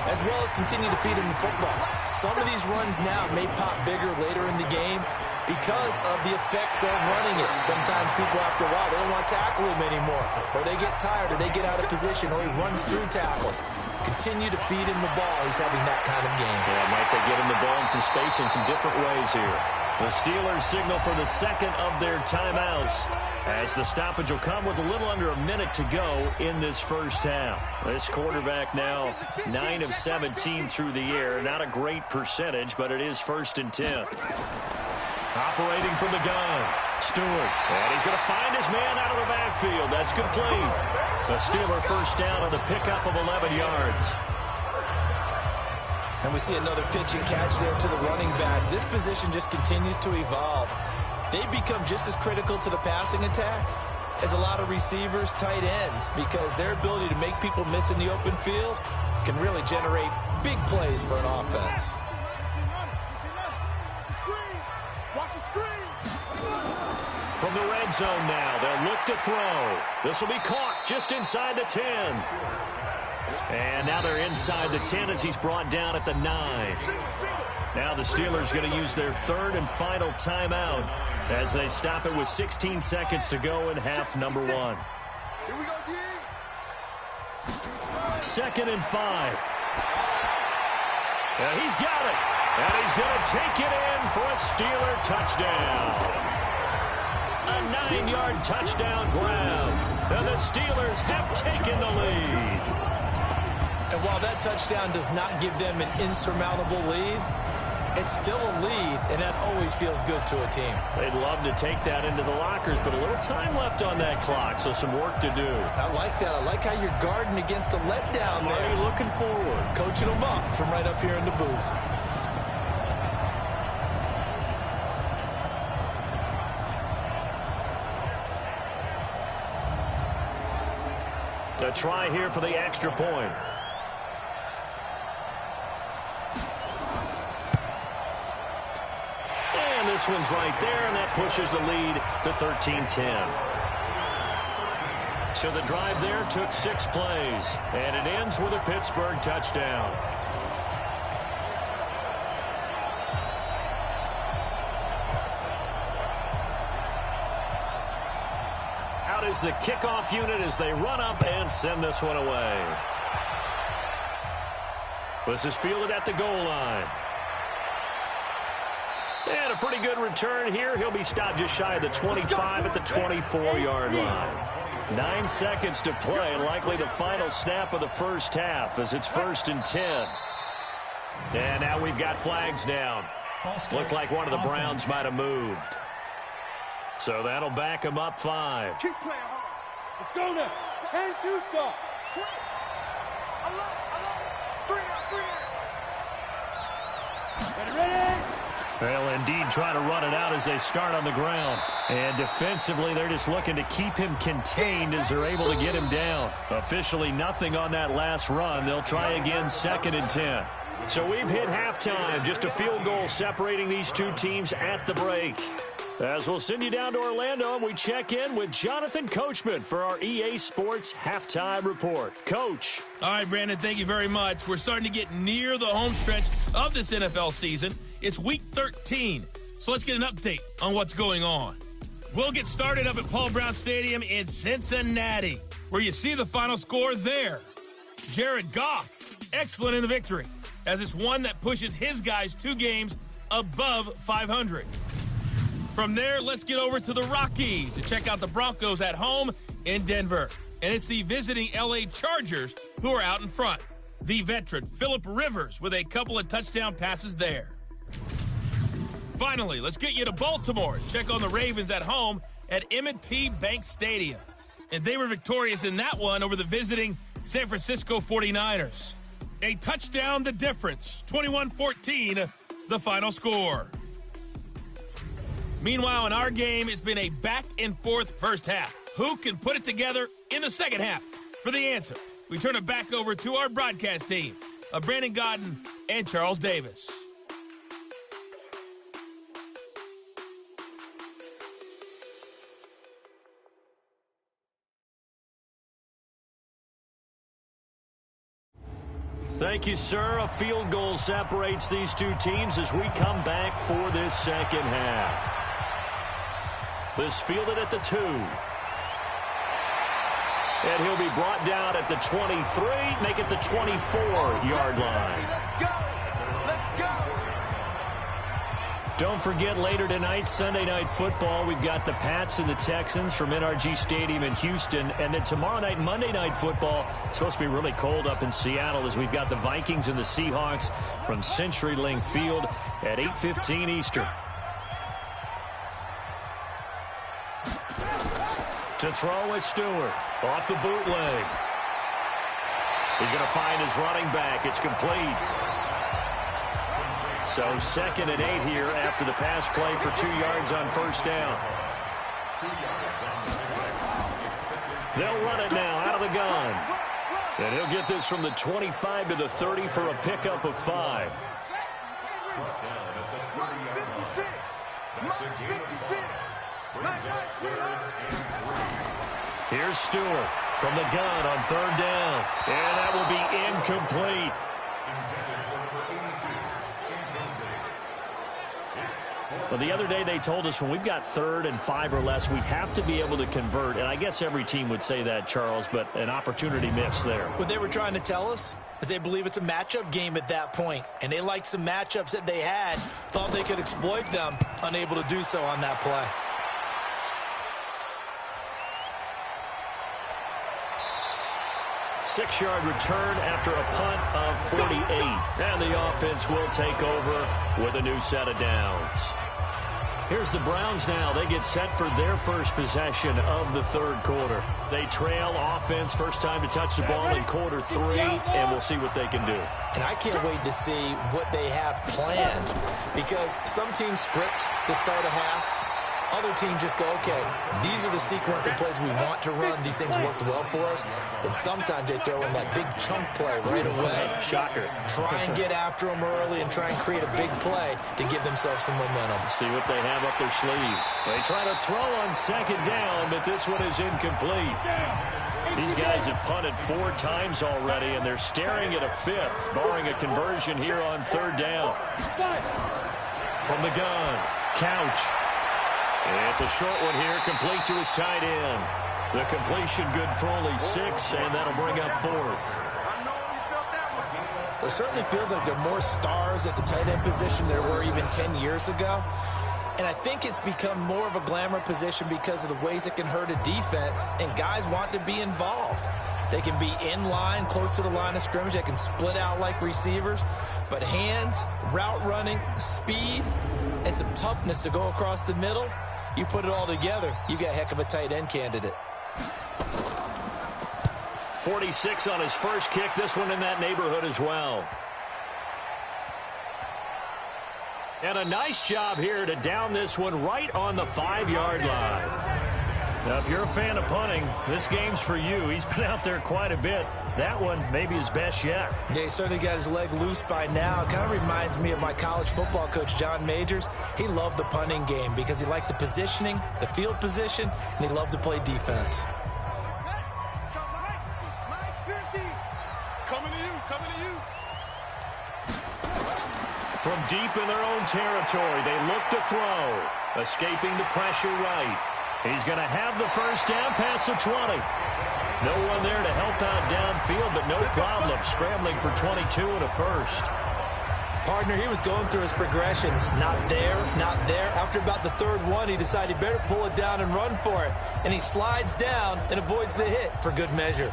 as well as continue to feed him the football. Some of these runs now may pop bigger later in the game because of the effects of running it. Sometimes people, after a while, they don't want to tackle him anymore, or they get tired, or they get out of position, or he runs through tackles. Continue to feed him the ball. He's having that kind of game. Yeah, might they get him the ball in some space in some different ways here. The Steelers signal for the second of their timeouts, as the stoppage will come with a little under a minute to go in this first half. This quarterback now 9 of 17 through the air. Not a great percentage, but it is 1st and 10. Operating from the gun, Stewart. And he's going to find his man out of the backfield. That's complete. The Steeler first down on the pickup of 11 yards. And we see another pitch and catch there to the running back. This position just continues to evolve. They become just as critical to the passing attack as a lot of receivers, tight ends, because their ability to make people miss in the open field can really generate big plays for an offense. From the red zone now, they'll look to throw. This will be caught just inside the 10. And now they're inside the 10 as he's brought down at the 9. Now the Steelers going to use their third and final timeout as they stop it with 16 seconds to go in half number 1. Here we go, D. 2nd and 5. And he's got it. And he's going to take it in for a Steeler touchdown. A 9-yard touchdown grab. And the Steelers have taken the lead. And while that touchdown does not give them an insurmountable lead, it's still a lead, and that always feels good to a team. They'd love to take that into the lockers, but a little time left on that clock, so some work to do. I like that. I like how you're guarding against a letdown there. Already looking forward. Coaching them up from right up here in the booth. A try here for the extra point. And this one's right there, and that pushes the lead to 13-10. So the drive there took 6 plays, and it ends with a Pittsburgh touchdown. Out is the kickoff unit as they run up and send this one away. This is fielded at the goal line. And a pretty good return here. He'll be stopped just shy of the 25 at the 24-yard line. 9 seconds to play, likely the final snap of the first half as it's 1st and 10. And now we've got flags down. Looked like one of the Browns might have moved. So that'll back him up 5. Keep playing hard. Let's go now. And two soft. Ready? They'll indeed try to run it out as they start on the ground. And defensively, they're just looking to keep him contained as they're able to get him down. Officially nothing on that last run. They'll try again 2nd and 10. So we've hit halftime. Just a field goal separating these two teams at the break. As we'll send you down to Orlando, and we check in with Jonathan Coachman for our EA Sports Halftime Report. Coach. All right, Brandon, thank you very much. We're starting to get near the home stretch of this NFL season. It's Week 13, so let's get an update on what's going on. We'll get started up at Paul Brown Stadium in Cincinnati, where you see the final score there. Jared Goff, excellent in the victory, as it's one that pushes his guys 2 games above 500. From there, let's get over to the Rockies to check out the Broncos at home in Denver. And it's the visiting LA Chargers who are out in front. The veteran Phillip Rivers with a couple of touchdown passes there. Finally, let's get you to Baltimore. Check on the Ravens at home at M&T Bank Stadium. And they were victorious in that one over the visiting San Francisco 49ers. A touchdown the difference, 21-14, the final score. Meanwhile, in our game, it's been a back-and-forth first half. Who can put it together in the second half? For the answer, we turn it back over to our broadcast team of Brandon Godden and Charles Davis. Thank you, sir. A field goal separates these two teams as we come back for this second half. This fielded at the 2. And he'll be brought down at the 23, make it the 24-yard line. Let's go. Let's go. Don't forget, later tonight, Sunday Night Football, we've got the Pats and the Texans from NRG Stadium in Houston. And then tomorrow night, Monday Night Football, it's supposed to be really cold up in Seattle as we've got the Vikings and the Seahawks from CenturyLink Field at 8:15 Eastern. To throw is Stewart. Off the bootleg. He's going to find his running back. It's complete. So 2nd and 8 here after the pass play for 2 yards on first down. They'll run it now out of the gun. And he'll get this from the 25 to the 30 for a pickup of 5. Here's Stewart from the gun on 3rd down. And that will be incomplete. Well, the other day they told us when we've got 3rd and 5 or less, we have to be able to convert. And I guess every team would say that, Charles, but an opportunity missed there. What they were trying to tell us is they believe it's a matchup game at that point. And they liked some matchups that they had, thought they could exploit them, unable to do so on that play. Six-yard return after a punt of 48. And the offense will take over with a new set of downs. Here's the Browns now. They get set for their first possession of the 3rd quarter. They trail offense, first time to touch the ball in quarter 3, and we'll see what they can do. And I can't wait to see what they have planned, because some teams script to start a half. Other teams just go, okay, these are the sequence of plays we want to run. These things worked well for us. And sometimes they throw in that big chunk play right away. Shocker. Try and get after them early and try and create a big play to give themselves some momentum. See what they have up their sleeve. They try to throw on 2nd down, but this one is incomplete. These guys have punted 4 times already, and they're staring at a 5th, barring a conversion here on 3rd down. From the gun, Couch. It's a short one here, complete to his tight end. The completion good for only 6, and that'll bring up 4th. It certainly feels like there are more stars at the tight end position than there were even 10 years ago. And I think it's become more of a glamour position because of the ways it can hurt a defense, and guys want to be involved. They can be in line, close to the line of scrimmage. They can split out like receivers. But hands, route running, speed, and some toughness to go across the middle, you put it all together, you got a heck of a tight end candidate. 46 on his first kick. This one in that neighborhood as well. And a nice job here to down this one right on the 5-yard line. Now, if you're a fan of punting, this game's for you. He's been out there quite a bit. That one maybe his best yet. Yeah, he certainly got his leg loose by now. It kind of reminds me of my college football coach, John Majors. He loved the punting game because he liked the positioning, the field position, and he loved to play defense. From deep in their own territory, they look to throw. Escaping the pressure right. He's going to have the first down past the 20. No one there to help out downfield, but no problem. Scrambling for 22 and a first. Partner, he was going through his progressions. Not there, not there. After about the 3rd one, he decided he better pull it down and run for it. And he slides down and avoids the hit for good measure.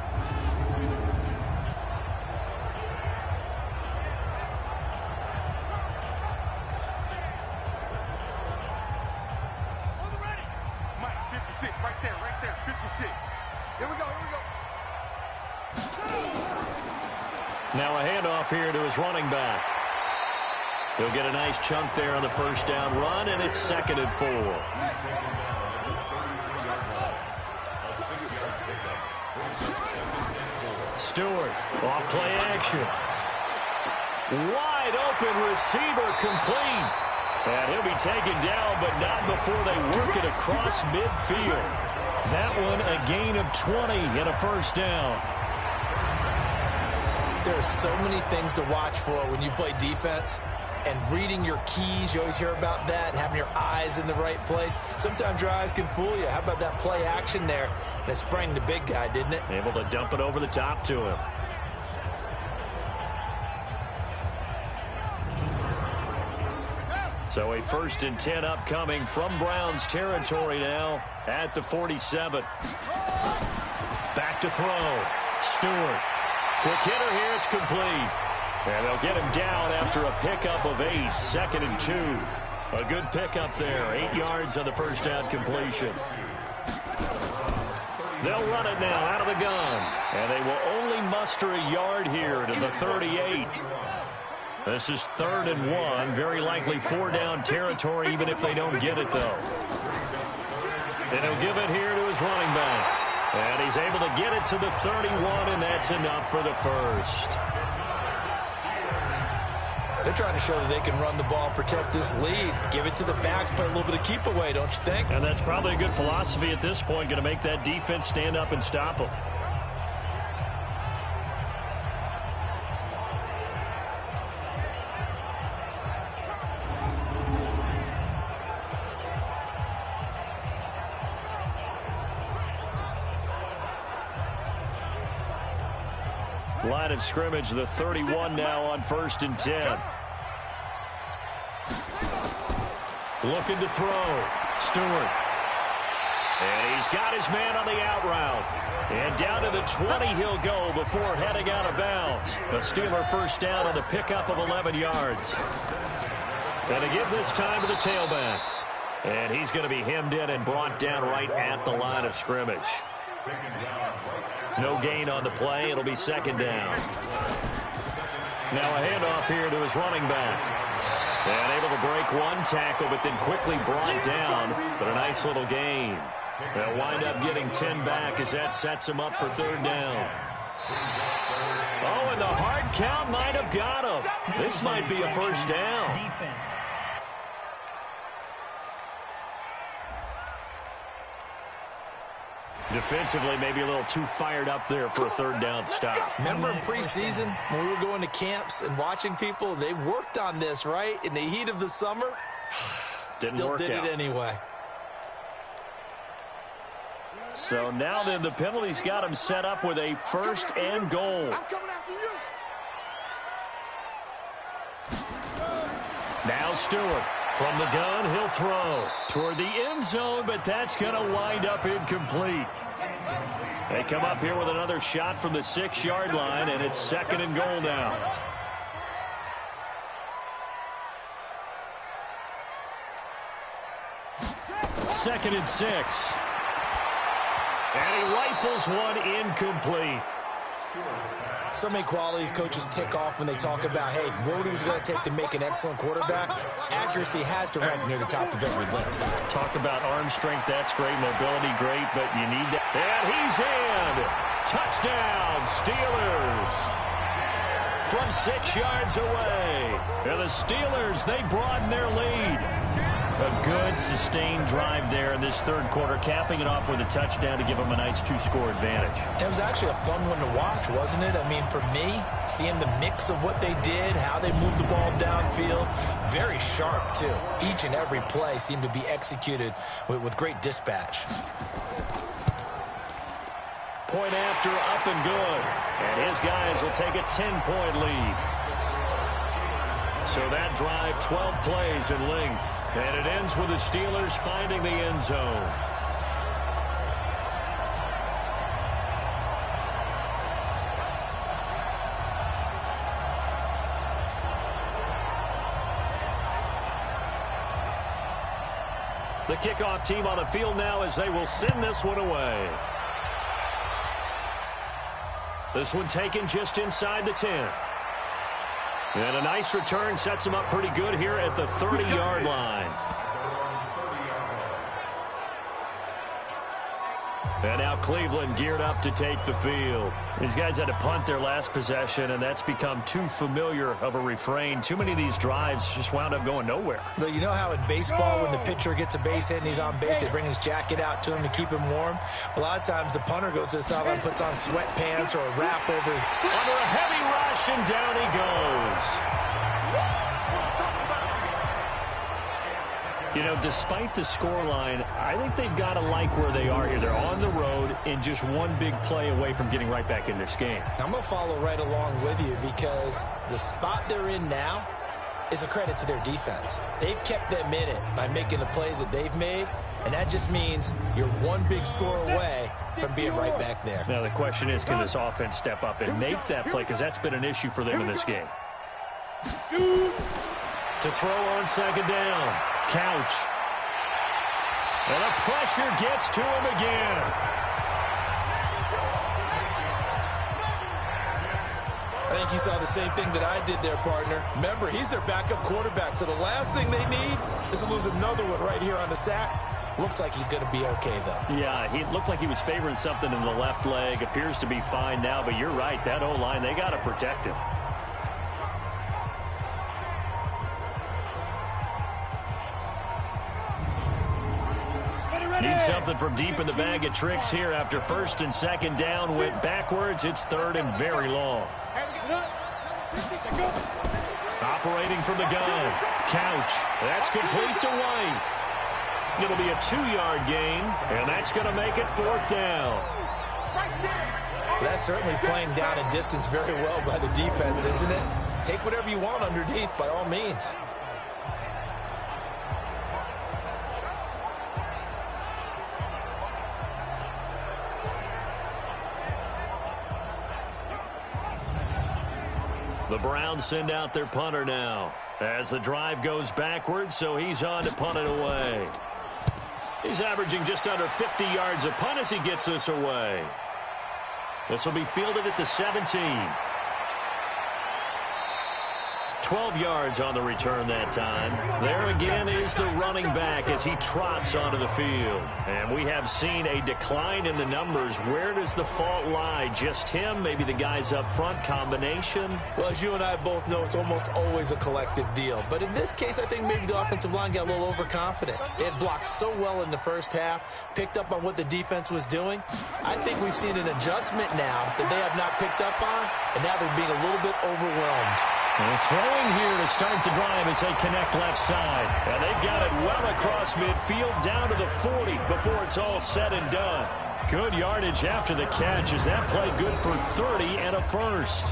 Now a handoff here to his running back. He'll get a nice chunk there on the first down run, and it's 2nd and 4. Stewart, off play action. Wide open receiver complete. And he'll be taken down, but not before they work it across midfield. That one a gain of 20 and a first down. There are so many things to watch for when you play defense. And reading your keys, you always hear about that, and having your eyes in the right place. Sometimes your eyes can fool you. How about that play action there? And it sprang the big guy, didn't it? Able to dump it over the top to him. So a 1st and 10 upcoming from Browns territory now at the 47. Back to throw. Stewart. Quick hitter here. It's complete. And they'll get him down after a pickup of 8. 2nd and 2. A good pickup there. 8 yards on the first down completion. They'll run it now out of the gun. And they will only muster a yard here to the 38. This is 3rd and 1. Very likely 4-down territory, even if they don't get it, though. And he'll give it here to his running back. And he's able to get it to the 31, and that's enough for the first. They're trying to show that they can run the ball and protect this lead. Give it to the backs, play a little bit of keep away, don't you think? And that's probably a good philosophy at this point, going to make that defense stand up and stop them. Line of scrimmage, the 31 now on 1st and 10. Looking to throw. Stewart. And he's got his man on the out route. And down to the 20 he'll go before heading out of bounds. A Steeler first down on the pickup of 11 yards. And to give this time to the tailback. And he's going to be hemmed in and brought down right at the line of scrimmage. No gain on the play. It'll be 2nd down. Now a handoff here to his running back. And able to break one tackle, but then quickly brought down. But a nice little gain. They'll wind up getting 10 back as that sets him up for 3rd down. Oh, and the hard count might have got him. This might be a first down. Defense. Defensively, maybe a little too fired up there for a 3rd down stop. Remember in preseason when we were going to camps and watching people, they worked on this, right? In the heat of the summer, still did it anyway. So now then the penalty's got him set up with a 1st and goal. I'm coming after you. Now Stewart. From the gun, he'll throw toward the end zone, but that's going to wind up incomplete. They come up here with another shot from the 6-yard line, and it's 2nd and goal now. Second and 6. And he rifles one incomplete. So many qualities coaches tick off when they talk about, hey, what is it going to take to make an excellent quarterback? Accuracy has to rank near the top of every list. Talk about arm strength, that's great. Mobility, great, but you need that. And he's in. Touchdown, Steelers. From 6 yards away. And the Steelers, they broaden their lead. A good, sustained drive there in this 3rd quarter, capping it off with a touchdown to give them a nice 2-score advantage. It was actually a fun one to watch, wasn't it? I mean, for me, seeing the mix of what they did, how they moved the ball downfield, very sharp, too. Each and every play seemed to be executed with great dispatch. Point after, up and good. And his guys will take a 10-point lead. So that drive, 12 plays in length. And it ends with the Steelers finding the end zone. The kickoff team on the field now as they will send this one away. This one taken just inside the 10. And a nice return sets him up pretty good here at the 30-yard line. And now Cleveland geared up to take the field. These guys had to punt their last possession, and that's become too familiar of a refrain. Too many of these drives just wound up going nowhere. But you know how in baseball, when the pitcher gets a base hit and he's on base, they bring his jacket out to him to keep him warm? A lot of times the punter goes to the sideline, puts on sweatpants or a wrap over his... Under a heavy rush, and down he goes. You know, despite the scoreline, I think they've got to like where they are here. They're on the road and just one big play away from getting right back in this game. I'm going to follow right along with you because the spot they're in now, is a credit to their defense. They've kept them in it by making the plays that they've made, and that just means you're one big score away from being right back there. Now the question is, can this offense step up and make that play? Because that's been an issue for them in this game. To throw on second down. Couch. And the pressure gets to him again. I think you saw the same thing that I did there, partner. Remember, he's their backup quarterback, so the last thing they need is to lose another one right here on the sack. Looks like he's going to be okay, though. Yeah, he looked like he was favoring something in the left leg. Appears to be fine now, but you're right. That O-line, they got to protect him. Need something from deep in the bag of tricks here after first and second down went backwards. It's third and very long. Operating from the gun. Couch. That's complete to White. It'll be a 2-yard gain, and that's going to make it fourth down. That's certainly playing down and distance very well by the defense, isn't it? Take whatever you want underneath, by all means. The Browns send out their punter now as the drive goes backwards, so he's on to punt it away. He's averaging just under 50 yards a punt as he gets this away. This will be fielded at the 17. 12 yards on the return that time. There again is the running back as he trots onto the field. And we have seen a decline in the numbers. Where does the fault lie? Just him? Maybe the guys up front? Combination? Well, as you and I both know, it's almost always a collective deal. But in this case, I think maybe the offensive line got a little overconfident. They had blocked so well in the first half, picked up on what the defense was doing. I think we've seen an adjustment now that they have not picked up on, and now they're being a little bit overwhelmed. Well, throwing here to start the drive as they connect left side. And they've got it well across midfield down to the 40 before it's all said and done. Good yardage after the catch as that play good for 30 and a first.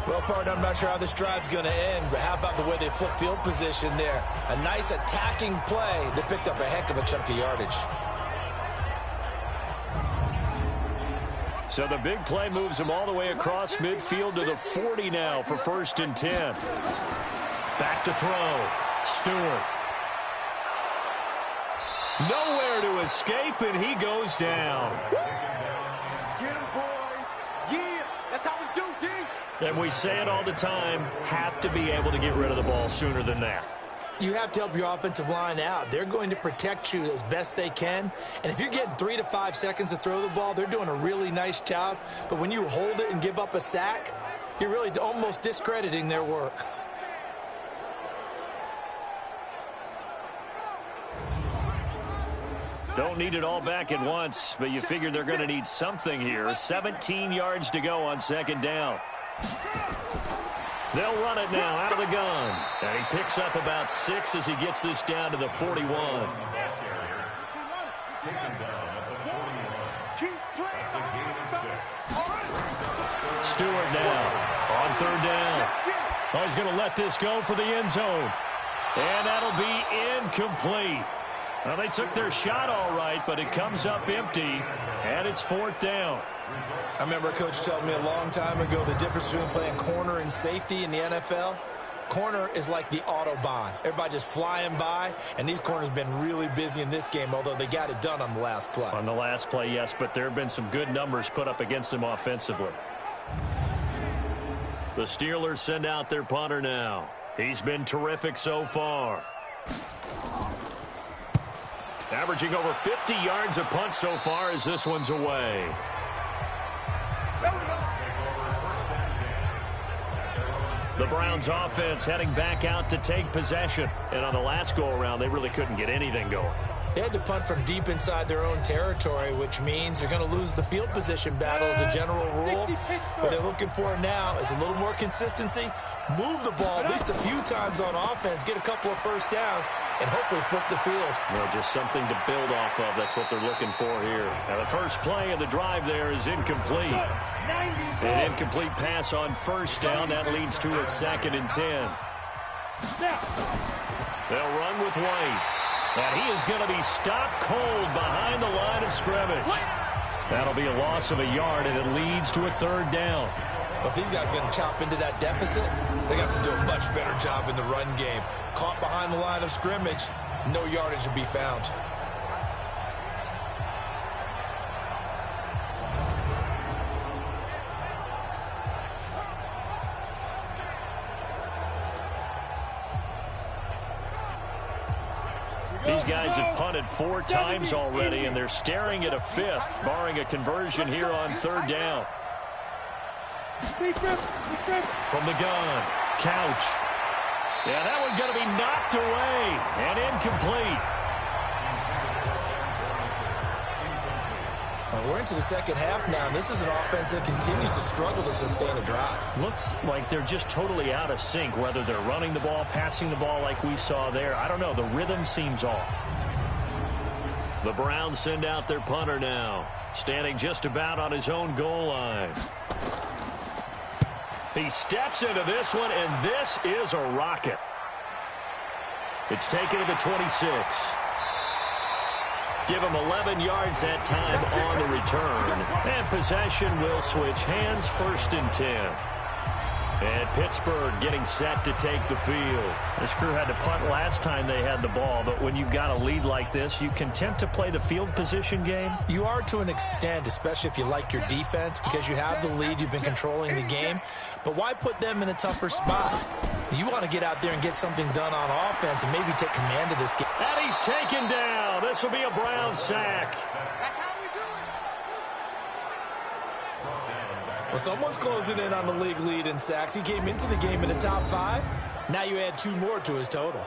Well, partner, I'm not sure how this drive's going to end, but how about the way they flip field position there? A nice attacking play that picked up a heck of a chunk of yardage. So the big play moves him all the way across midfield to the 40 now for first and 10. Back to throw. Stewart. Nowhere to escape, and he goes down. Get him, boys. Yeah, that's how we do, D. And we say it all the time, have to be able to get rid of the ball sooner than that. You have to help your offensive line out. They're going to protect you as best they can. And if you're getting 3 to 5 seconds to throw the ball, they're doing a really nice job. But when you hold it and give up a sack, you're really almost discrediting their work. Don't need it all back at once, but you figure they're going to need something here. 17 yards to go on second down. They'll run it now out of the gun. And he picks up about 6 as he gets this down to the 41. Stewart now on third down. Oh, he's going to let this go for the end zone. And that'll be incomplete. Well, they took their shot all right, but it comes up empty, and it's fourth down. I remember a coach telling me a long time ago the difference between playing corner and safety in the NFL. Corner is like the Autobahn. Everybody just flying by, and these corners have been really busy in this game, although they got it done on the last play. On the last play, yes, but there have been some good numbers put up against them offensively. The Steelers send out their punter now. He's been terrific so far. Averaging over 50 yards a punt so far as this one's away. The Browns offense heading back out to take possession. And on the last go-around, they really couldn't get anything going. They had to punt from deep inside their own territory, which means you're going to lose the field position battle as a general rule. What they're looking for now is a little more consistency, move the ball at least a few times on offense, get a couple of first downs, and hopefully flip the field. Well, just something to build off of. That's what they're looking for here. Now, the first play of the drive there is incomplete. An incomplete pass on first down. That leads to a 2nd and 10. They'll run with White. And he is going to be stopped cold behind the line of scrimmage. That'll be a loss of a yard, and it leads to a 3rd down. But if these guys are going to chop into that deficit, they got to do a much better job in the run game. Caught behind the line of scrimmage, no yardage to be found. These guys have punted 4 times already, and they're staring at a 5th, barring a conversion here on 3rd down. From the gun, Couch. Yeah, that one's going to be knocked away and incomplete. We're into the second half now, and this is an offense that continues to struggle to sustain a drive. Looks like they're just totally out of sync, whether they're running the ball, passing the ball like we saw there. I don't know. The rhythm seems off. The Browns send out their punter now, standing just about on his own goal line. He steps into this one, and this is a rocket. It's taken to the 26. Give him 11 yards that time on the return. And possession will switch hands, 1st and 10. And Pittsburgh getting set to take the field. This crew had to punt last time they had the ball, but when you've got a lead like this, you content to play the field position game? You are to an extent, especially if you like your defense, because you have the lead, you've been controlling the game. But why put them in a tougher spot? You want to get out there and get something done on offense and maybe take command of this game. And he's taken down. This will be a Brown sack. That's how we do it. Well, someone's closing in on the league lead in sacks. He came into the game in the top 5. Now you add 2 more to his total.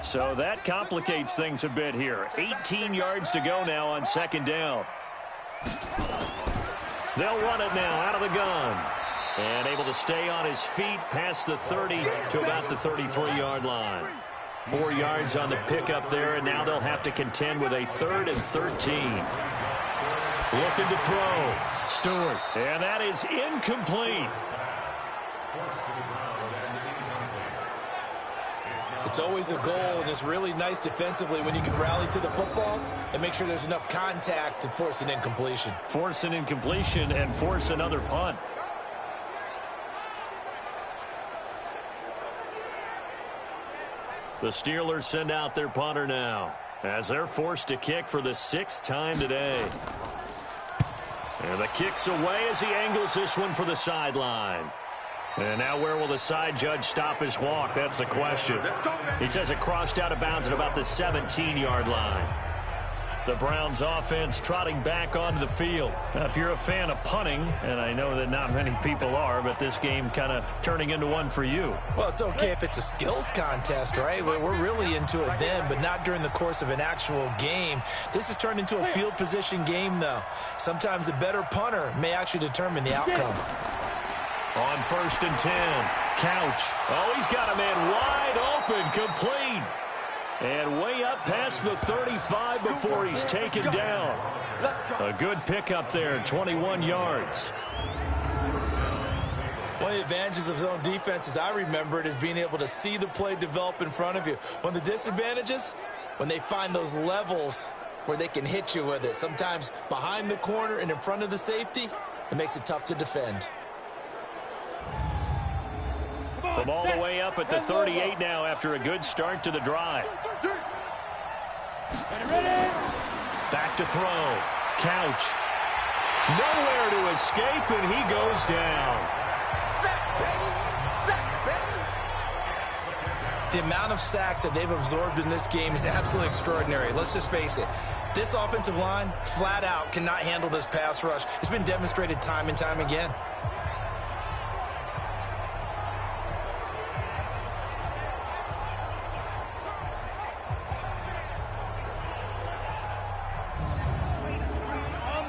So that complicates things a bit here. 18 yards to go now on 2nd down. They'll run it now out of the gun. And able to stay on his feet past the 30 to about the 33-yard line. 4 yards on the pickup there, and now they'll have to contend with a 3rd and 13. Looking to throw. Stewart. And that is incomplete. It's always a goal, and it's really nice defensively when you can rally to the football and make sure there's enough contact to force an incompletion. Force an incompletion and force another punt. The Steelers send out their punter now as they're forced to kick for the 6th time today. And the kick's away as he angles this one for the sideline. And now where will the side judge stop his walk? That's the question. He says it crossed out of bounds at about the 17-yard line. The Browns offense trotting back onto the field. Now, if you're a fan of punting, and I know that not many people are, but this game kind of turning into one for you. Well, it's okay if it's a skills contest, right? We're really into it then, but not during the course of an actual game. This has turned into a field position game, though. Sometimes the better punter may actually determine the outcome. On 1st and 10, Couch. Oh, he's got a man wide open, complete. And way up past the 35 before he's taken down. A good pickup there, 21 yards. One of the advantages of zone defense, as I remember it, is being able to see the play develop in front of you. One of the disadvantages, when they find those levels where they can hit you with it. Sometimes behind the corner and in front of the safety, it makes it tough to defend. From all the way up at the 38 now after a good start to the drive. Back to throw. Couch. Nowhere to escape, and he goes down. The amount of sacks that they've absorbed in this game is absolutely extraordinary. Let's just face it. This offensive line, flat out, cannot handle this pass rush. It's been demonstrated time and time again.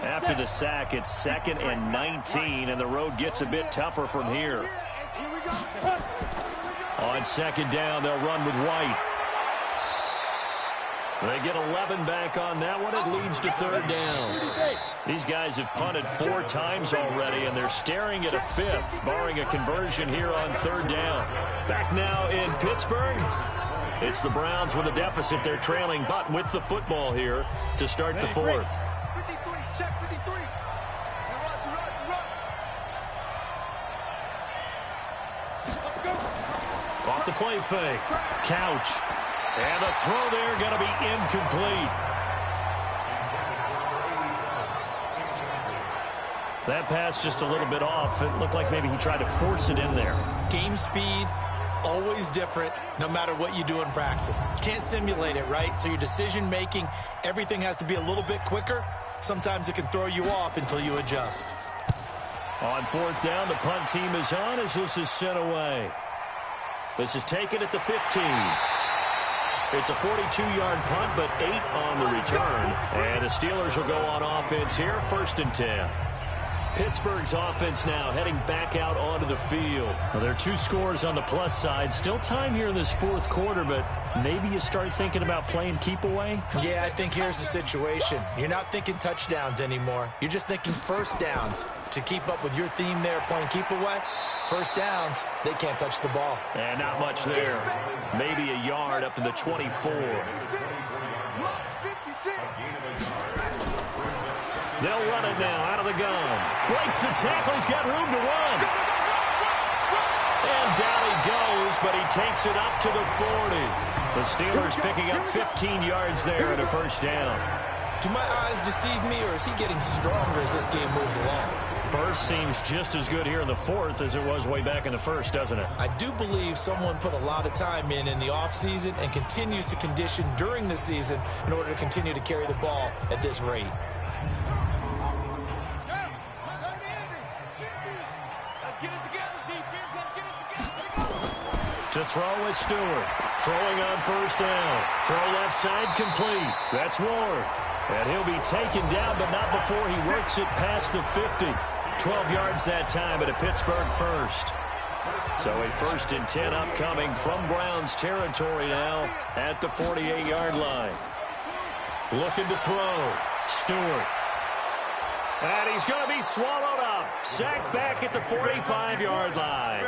After the sack, it's 2nd and 19, and the road gets a bit tougher from here. On 2nd down, they'll run with White. They get 11 back on that one. It leads to third down. These guys have punted 4 times already, and they're staring at a 5th, barring a conversion here on third down. Back now in Pittsburgh. It's the Browns with a deficit. They're trailing, but with the football here to start the 4th. 53, check 53. Let's go. Off the play fake. Couch. And the throw there going to be incomplete. That pass just a little bit off. It looked like maybe he tried to force it in there. Game speed, always different, no matter what you do in practice. You can't simulate it, right? So your decision-making, everything has to be a little bit quicker. Sometimes it can throw you off until you adjust. On 4th down, the punt team is on as this is sent away. This is taken at the 15. It's a 42-yard punt, but 8 on the return. And the Steelers will go on offense here, 1st and 10. Pittsburgh's offense now heading back out onto the field. Well, there are 2 scores on the plus side. Still time here in this 4th quarter, but maybe you start thinking about playing keep away? Yeah, I think here's the situation. You're not thinking touchdowns anymore. You're just thinking first downs. To keep up with your theme there, playing keep away, first downs, they can't touch the ball. And not much there. Maybe a yard up to the 24. They'll run it now out of the gun. Breaks the tackle. He's got room to run. And down he goes, but he takes it up to the 40. The Steelers picking up 15 yards there at a first down. Do my eyes deceive me, or is he getting stronger as this game moves along? Burst seems just as good here in the 4th as it was way back in the 1st, doesn't it? I do believe someone put a lot of time in the offseason and continues to condition during the season in order to continue to carry the ball at this rate. To throw is Stewart. Throwing on 1st down. Throw left side complete. That's Ward. And he'll be taken down, but not before he works it past the 50. 12 yards that time at a Pittsburgh 1st. So a 1st and 10 upcoming from Browns territory now at the 48-yard line. Looking to throw. Stewart. And he's going to be swallowed up. Sacked back at the 45-yard line.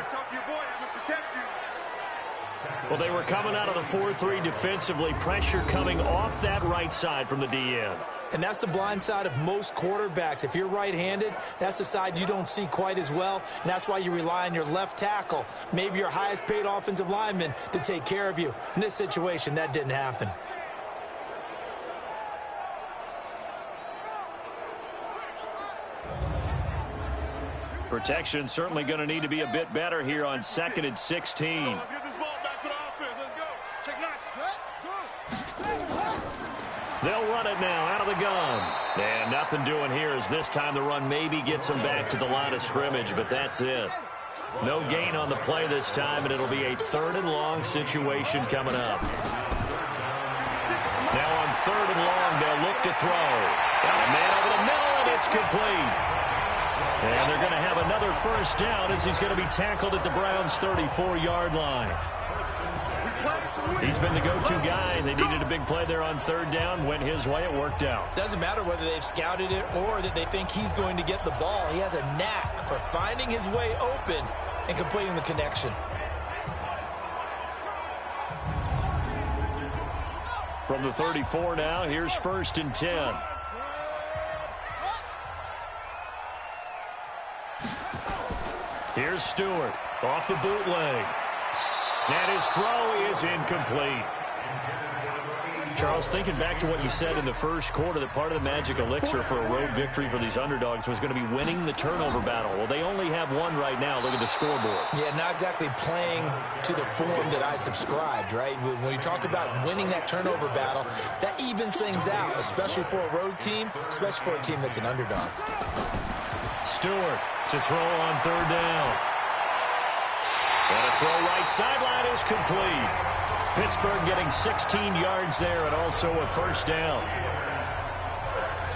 Well, they were coming out of the 4-3 defensively. Pressure coming off that right side from the DN. And that's the blind side of most quarterbacks. If you're right-handed, that's the side you don't see quite as well. And that's why you rely on your left tackle, maybe your highest-paid offensive lineman, to take care of you. In this situation, that didn't happen. Protection certainly going to need to be a bit better here on 2nd and 16. They'll run it now out of the gun. And nothing doing here as this time the run maybe gets them back to the line of scrimmage, but that's it. No gain on the play this time, and it'll be a 3rd and long situation coming up. Now on 3rd and long, they'll look to throw. Got a man over the middle, and it's complete. And they're going to have another 1st down as he's going to be tackled at the Browns' 34-yard line. He's been the go-to guy. They needed a big play there on 3rd down. Went his way. It worked out. Doesn't matter whether they've scouted it or that they think he's going to get the ball. He has a knack for finding his way open and completing the connection. From the 34 now, here's 1st and 10. Here's Stewart off the bootleg. And his throw is incomplete. Charles, thinking back to what you said in the 1st quarter, that part of the magic elixir for a road victory for these underdogs was going to be winning the turnover battle. Well, they only have one right now. Look at the scoreboard. Yeah, not exactly playing to the form that I subscribed, right? When you talk about winning that turnover battle, that evens things out, especially for a road team, especially for a team that's an underdog. Stewart to throw on 3rd down. And a throw right sideline is complete. Pittsburgh getting 16 yards there and also a 1st down.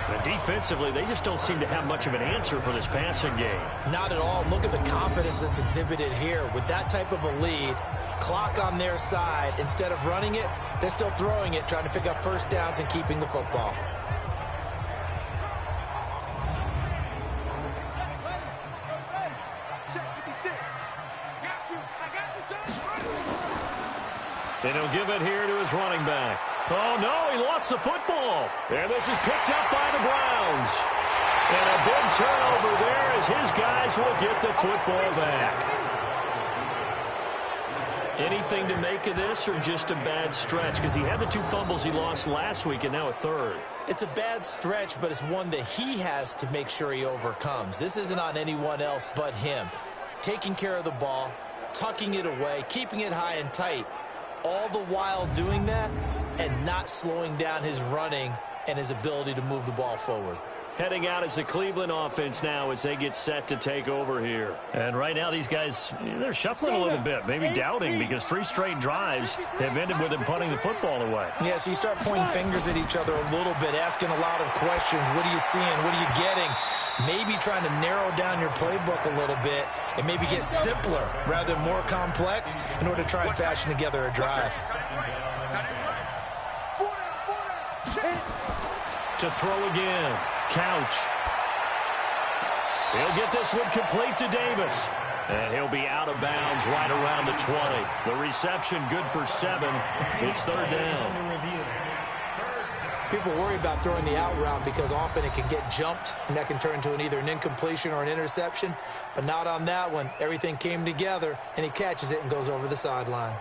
And defensively, they just don't seem to have much of an answer for this passing game. Not at all. Look at the confidence that's exhibited here. With that type of a lead, clock on their side, instead of running it, they're still throwing it, trying to pick up first downs and keeping the football. And he'll give it here to his running back. Oh, no, he lost the football. And this is picked up by the Browns. And a big turnover there as his guys will get the football back. Anything to make of this or just a bad stretch? Because he had the 2 fumbles he lost last week and now a third. It's a bad stretch, but it's one that he has to make sure he overcomes. This isn't on anyone else but him. Taking care of the ball, tucking it away, keeping it high and tight. All the while doing that and not slowing down his running and his ability to move the ball forward. Heading out as the Cleveland offense now as they get set to take over here. And right now these guys, they're shuffling a little bit, maybe doubting, because 3 straight drives have ended with them punting the football away. Yeah, so you start pointing fingers at each other a little bit, asking a lot of questions. What are you seeing? What are you getting? Maybe trying to narrow down your playbook a little bit and maybe get simpler rather than more complex in order to try and fashion together a drive. To throw again. Couch. He'll get this one complete to Davis. And he'll be out of bounds right around the 20. The reception good for 7. It's third down. People worry about throwing the out route because often it can get jumped, and that can turn into either an incompletion or an interception. But not on that one. Everything came together, and he catches it and goes over the sideline.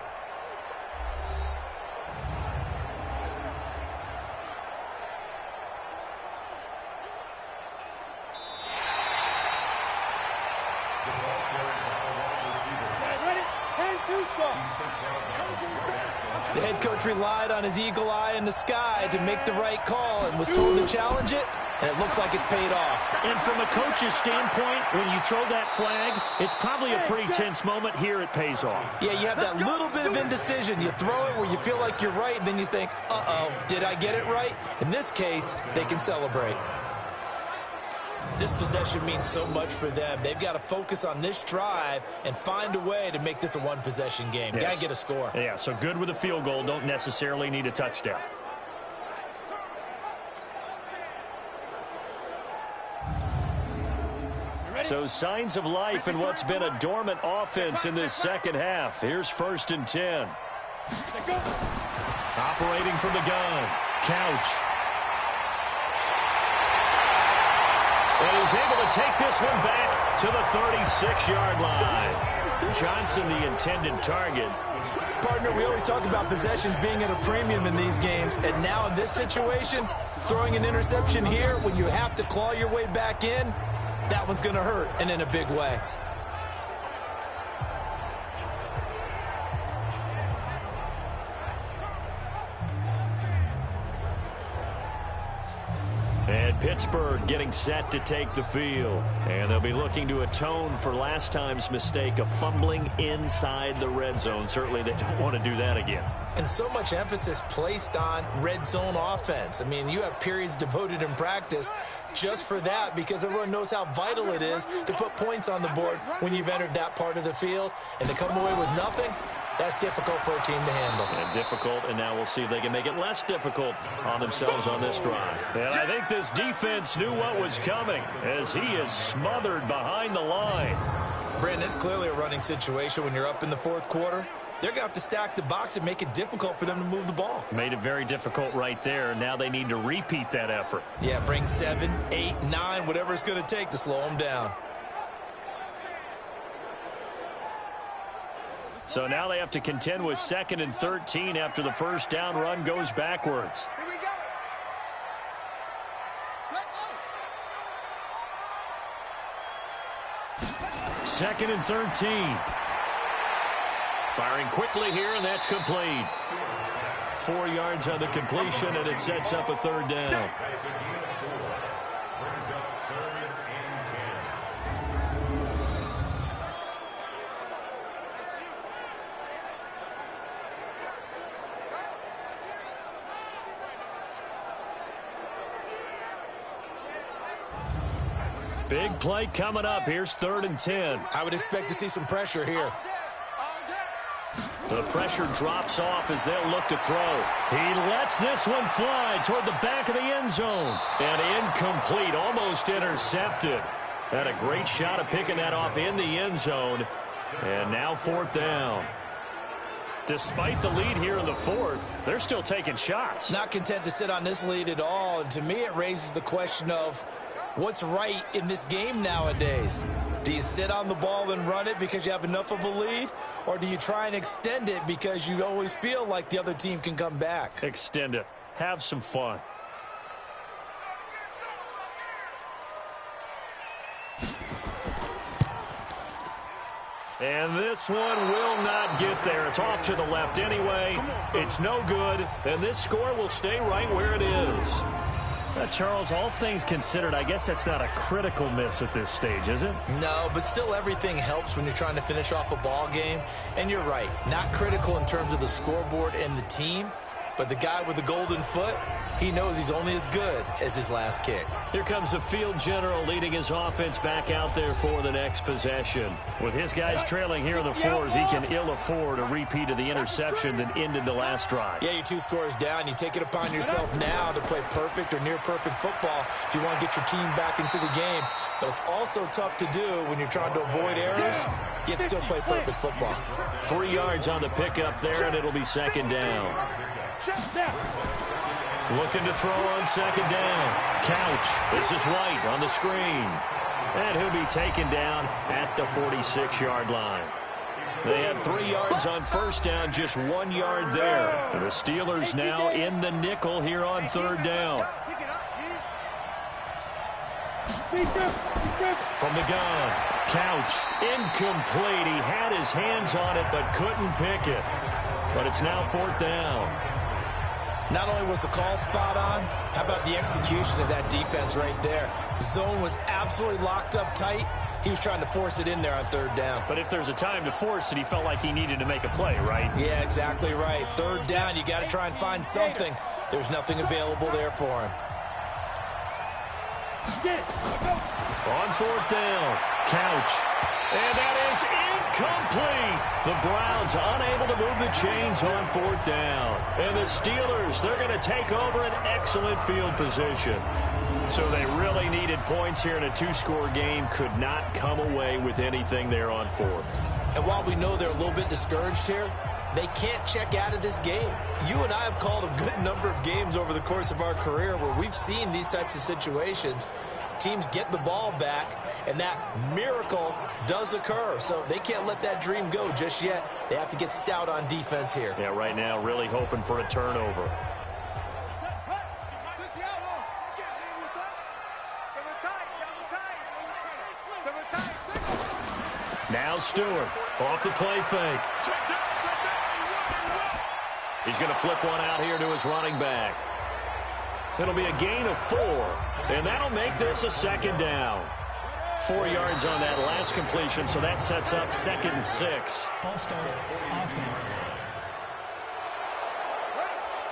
The head coach relied on his eagle eye in the sky to make the right call and was told to challenge it, and it looks like it's paid off. And from a coach's standpoint, when you throw that flag, it's probably a pretty tense moment. Here it pays off. Yeah, you have that little bit of indecision. You throw it where you feel like you're right, and then you think, uh-oh, did I get it right? In this case, they can celebrate. This possession means so much for them. They've got to focus on this drive and find a way to make this a one-possession game. Yes. Got to get a score. Yeah, so good with a field goal. Don't necessarily need a touchdown. So signs of life in what's been a dormant offense in this second half. Here's 1st and 10. Operating from the gun. Couch. And he's able to take this one back to the 36-yard line. Johnson, the intended target. Partner, we always talk about possessions being at a premium in these games, and now in this situation, throwing an interception here when you have to claw your way back in, that one's going to hurt, and in a big way. And Pittsburgh getting set to take the field. And they'll be looking to atone for last time's mistake of fumbling inside the red zone. Certainly they don't want to do that again. And so much emphasis placed on red zone offense. I mean, you have periods devoted in practice just for that because everyone knows how vital it is to put points on the board when you've entered that part of the field. And to come away with nothing, that's difficult for a team to handle. And difficult, and now we'll see if they can make it less difficult on themselves on this drive. And I think this defense knew what was coming as he is smothered behind the line. Brandon, it's clearly a running situation when you're up in the 4th quarter. They're going to have to stack the box and make it difficult for them to move the ball. Made it very difficult right there. Now they need to repeat that effort. Yeah, bring 7, 8, 9, whatever it's going to take to slow them down. So now they have to contend with 2nd and 13 after the first down run goes backwards. Here we go. Set, go. 2nd and 13. Firing quickly here, and that's complete. 4 yards on the completion, and it sets up a 3rd down. Big play coming up. Here's 3rd and 10. I would expect to see some pressure here. The pressure drops off as they'll look to throw. He lets this one fly toward the back of the end zone. And incomplete, almost intercepted. Had a great shot at picking that off in the end zone. And now 4th down. Despite the lead here in the 4th, they're still taking shots. Not content to sit on this lead at all. And to me, it raises the question of what's right in this game nowadays. Do you sit on the ball and run it because you have enough of a lead? Or do you try and extend it because you always feel like the other team can come back? Extend it. Have some fun. And this one will not get there. It's off to the left anyway. It's no good. And this score will stay right where it is. Charles, all things considered, I guess that's not a critical miss at this stage, is it? No, but still everything helps when you're trying to finish off a ball game. And you're right, not critical in terms of the scoreboard and the team. But the guy with the golden foot, he knows he's only as good as his last kick. Here comes the field general leading his offense back out there for the next possession. With his guys trailing here in the 4th, he can ill afford a repeat of the interception that ended the last drive. Yeah, you're 2 scores down. You take it upon yourself now to play perfect or near-perfect football if you want to get your team back into the game. But it's also tough to do when you're trying to avoid errors, yet still play perfect football. 3 yards on the pickup there, and it'll be 2nd down. Looking to throw on 2nd down. Couch. This is White on the screen. And he'll be taken down at the 46-yard line. They had 3 yards on 1st down, just 1 yard there. And the Steelers now in the nickel here on 3rd down. From the gun. Couch. Incomplete. He had his hands on it but couldn't pick it. But it's now 4th down. Not only was the call spot on, how about the execution of that defense right there? Zone was absolutely locked up tight. He was trying to force it in there on 3rd down. But if there's a time to force it, he felt like he needed to make a play, right? Yeah, exactly right. 3rd down, you got to try and find something. There's nothing available there for him. On 4th down, Couch. And that is incomplete. The Browns unable to move the chains on 4th down. And the Steelers, they're going to take over an excellent field position. So they really needed points here in a 2-score game. Could not come away with anything there on 4th. And while we know they're a little bit discouraged here, they can't check out of this game. You and I have called a good number of games over the course of our career where we've seen these types of situations. Teams get the ball back, and that miracle does occur. So they can't let that dream go just yet. They have to get stout on defense here. Yeah, right now really hoping for a turnover. Now Stewart off the play fake. He's going to flip one out here to his running back. It'll be a gain of 4, and that'll make this a 2nd down. 4 yards on that last completion, so that sets up 2nd and 6. False start offense.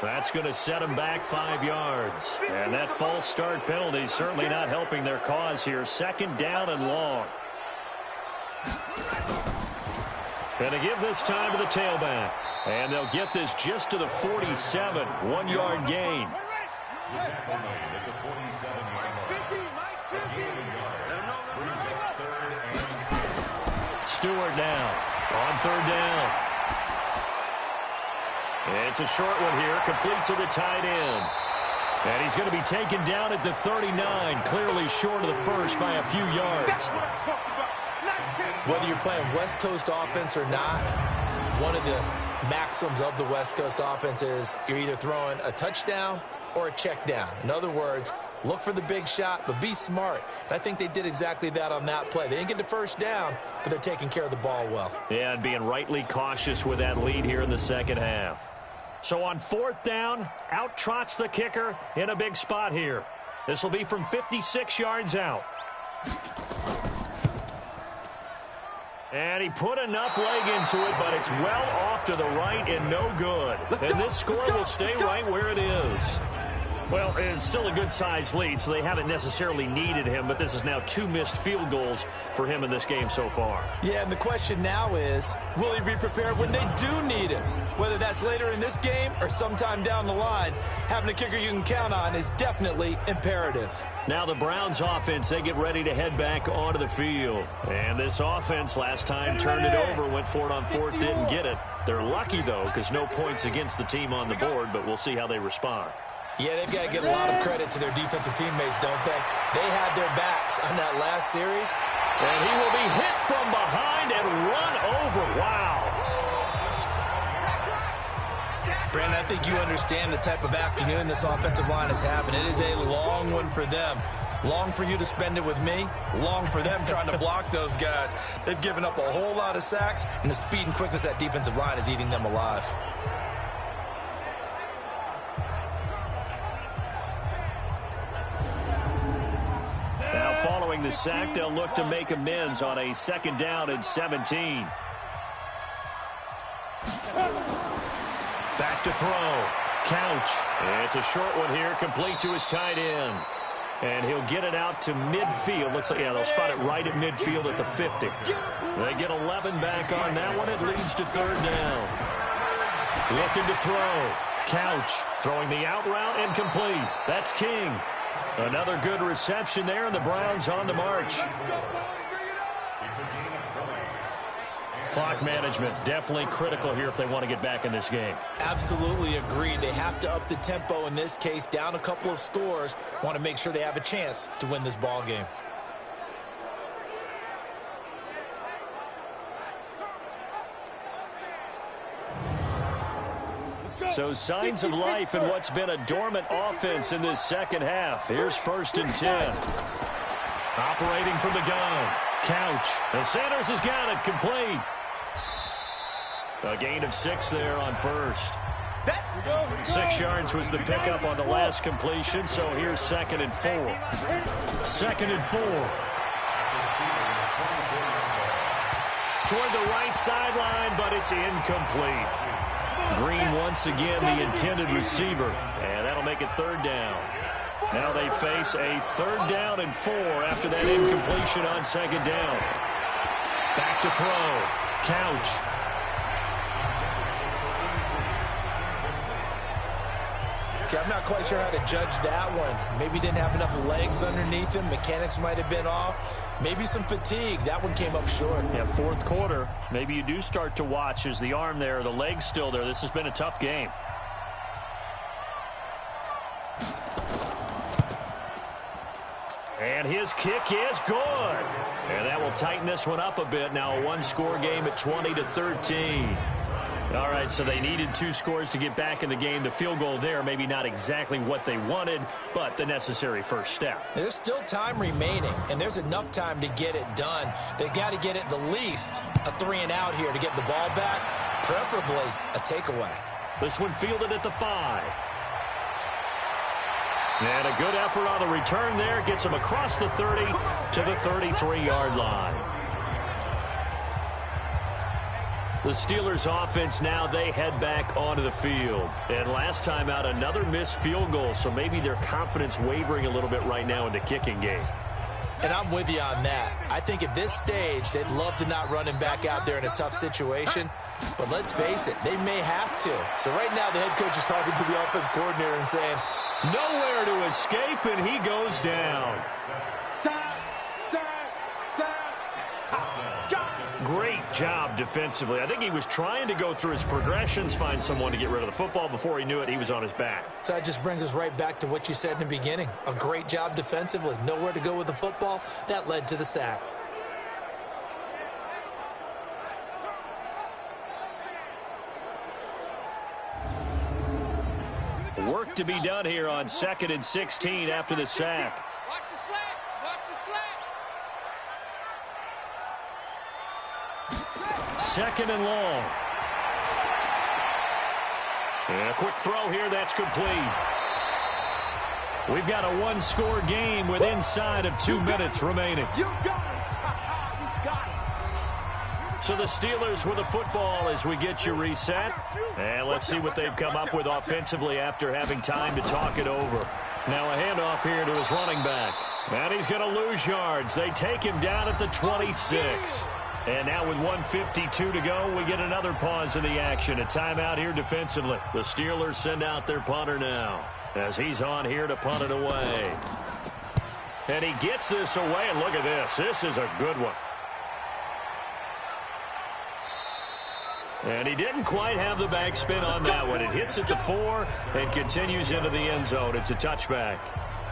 That's going to set them back 5 yards. And that false start penalty is certainly not helping their cause here. 2nd down and long. Going to give this time to the tailback. And they'll get this just to the 47. 1 yard gain. Stewart now on 3rd down. It's a short one here, complete to the tight end. And he's going to be taken down at the 39, clearly short of the first by a few yards. Whether you're playing West Coast offense or not, one of the maxims of the West Coast offense is you're either throwing a touchdown or a check down. In other words, look for the big shot, but be smart. And I think they did exactly that on that play. They didn't get the first down, but they're taking care of the ball well. Yeah, and being rightly cautious with that lead here in the 2nd half. So on 4th down, out trots the kicker in a big spot here. This will be from 56 yards out. And he put enough leg into it, but it's well off to the right and no good. And this score will stay right where it is. Well, it's still a good-sized lead, so they haven't necessarily needed him, but this is now 2 missed field goals for him in this game so far. Yeah, and the question now is, will he be prepared when they do need him? Whether that's later in this game or sometime down the line, having a kicker you can count on is definitely imperative. Now the Browns offense, they get ready to head back onto the field. And this offense last time turned it over, went for it on 4th, didn't get it. They're lucky, though, because no points against the team on the board, but we'll see how they respond. Yeah, they've got to give a lot of credit to their defensive teammates, don't they? They had their backs on that last series. And he will be hit from behind and run over. Wow. Brandon, I think you understand the type of afternoon this offensive line is having. It is a long one for them. Long for you to spend it with me. Long for them trying to block those guys. They've given up a whole lot of sacks, and the speed and quickness of that defensive line is eating them alive. Now following the sack, they'll look to make amends on a 2nd down and 17. Back to throw. Couch. It's a short one here, complete to his tight end. And he'll get it out to midfield. Looks like, yeah, they'll spot it right at midfield at the 50. They get 11 back on that one. It leads to 3rd down. Looking to throw. Couch throwing the out route and complete. That's King. Another good reception there, and the Browns on the march. Clock management definitely critical here if they want to get back in this game. Absolutely agreed. They have to up the tempo in this case, down a couple of scores. Want to make sure they have a chance to win this ball game. So signs of life in what's been a dormant offense in this 2nd half. Here's 1st and 10. Operating from the gun. Couch. And Sanders has got it complete. A gain of 6 there on 1st. 6 yards was the pickup on the last completion, so here's 2nd and 4. 2nd and 4. Toward the right sideline, but it's incomplete. Green once again the intended receiver, and that'll make it 3rd down. Now they face a 3rd down and 4 after that incompletion on 2nd down. Back to throw. Couch. Okay, I'm not quite sure how to judge that one. Maybe didn't have enough legs underneath him. Mechanics might have been off. Maybe some fatigue. That one came up short. Yeah, 4th quarter. Maybe you do start to watch. Is the arm there, the leg's still there? This has been a tough game. And his kick is good. And that will tighten this one up a bit. Now a 1-score game at 20-13. All right, so they needed 2 scores to get back in the game. The field goal there, maybe not exactly what they wanted, but the necessary first step. There's still time remaining, and there's enough time to get it done. They got to get it the least a 3 and out here to get the ball back, preferably a takeaway. This one fielded at the 5. And a good effort on the return there. Gets him across the 30 to the 33-yard line. The Steelers offense now, they head back onto the field. And last time out, another missed field goal, so maybe their confidence wavering a little bit right now in the kicking game. And I'm with you on that. I think at this stage, they'd love to not run him back out there in a tough situation. But let's face it, they may have to. So right now, the head coach is talking to the offense coordinator and saying, nowhere to escape, and he goes down. Great job defensively. I think he was trying to go through his progressions, find someone to get rid of the football. Before he knew it, he was on his back. So that just brings us right back to what you said in the beginning. A great job defensively. Nowhere to go with the football. That led to the sack. Work to be done here on 2nd and 16 after the sack. Watch the slack. Watch the slack. 2nd and long. And a quick throw here, that's complete. We've got a 1-score game with inside of 2 minutes remaining. You got it. You got it. So the Steelers with the football as we get you reset. And let's see what they've come up with offensively after having time to talk it over. Now a handoff here to his running back. And he's going to lose yards. They take him down at the 26. And now with 1:52 to go, we get another pause in the action. A timeout here defensively. The Steelers send out their punter now as he's on here to punt it away. And he gets this away, and look at this. This is a good one. And he didn't quite have the backspin on that one. It hits at the 4 and continues into the end zone. It's a touchback.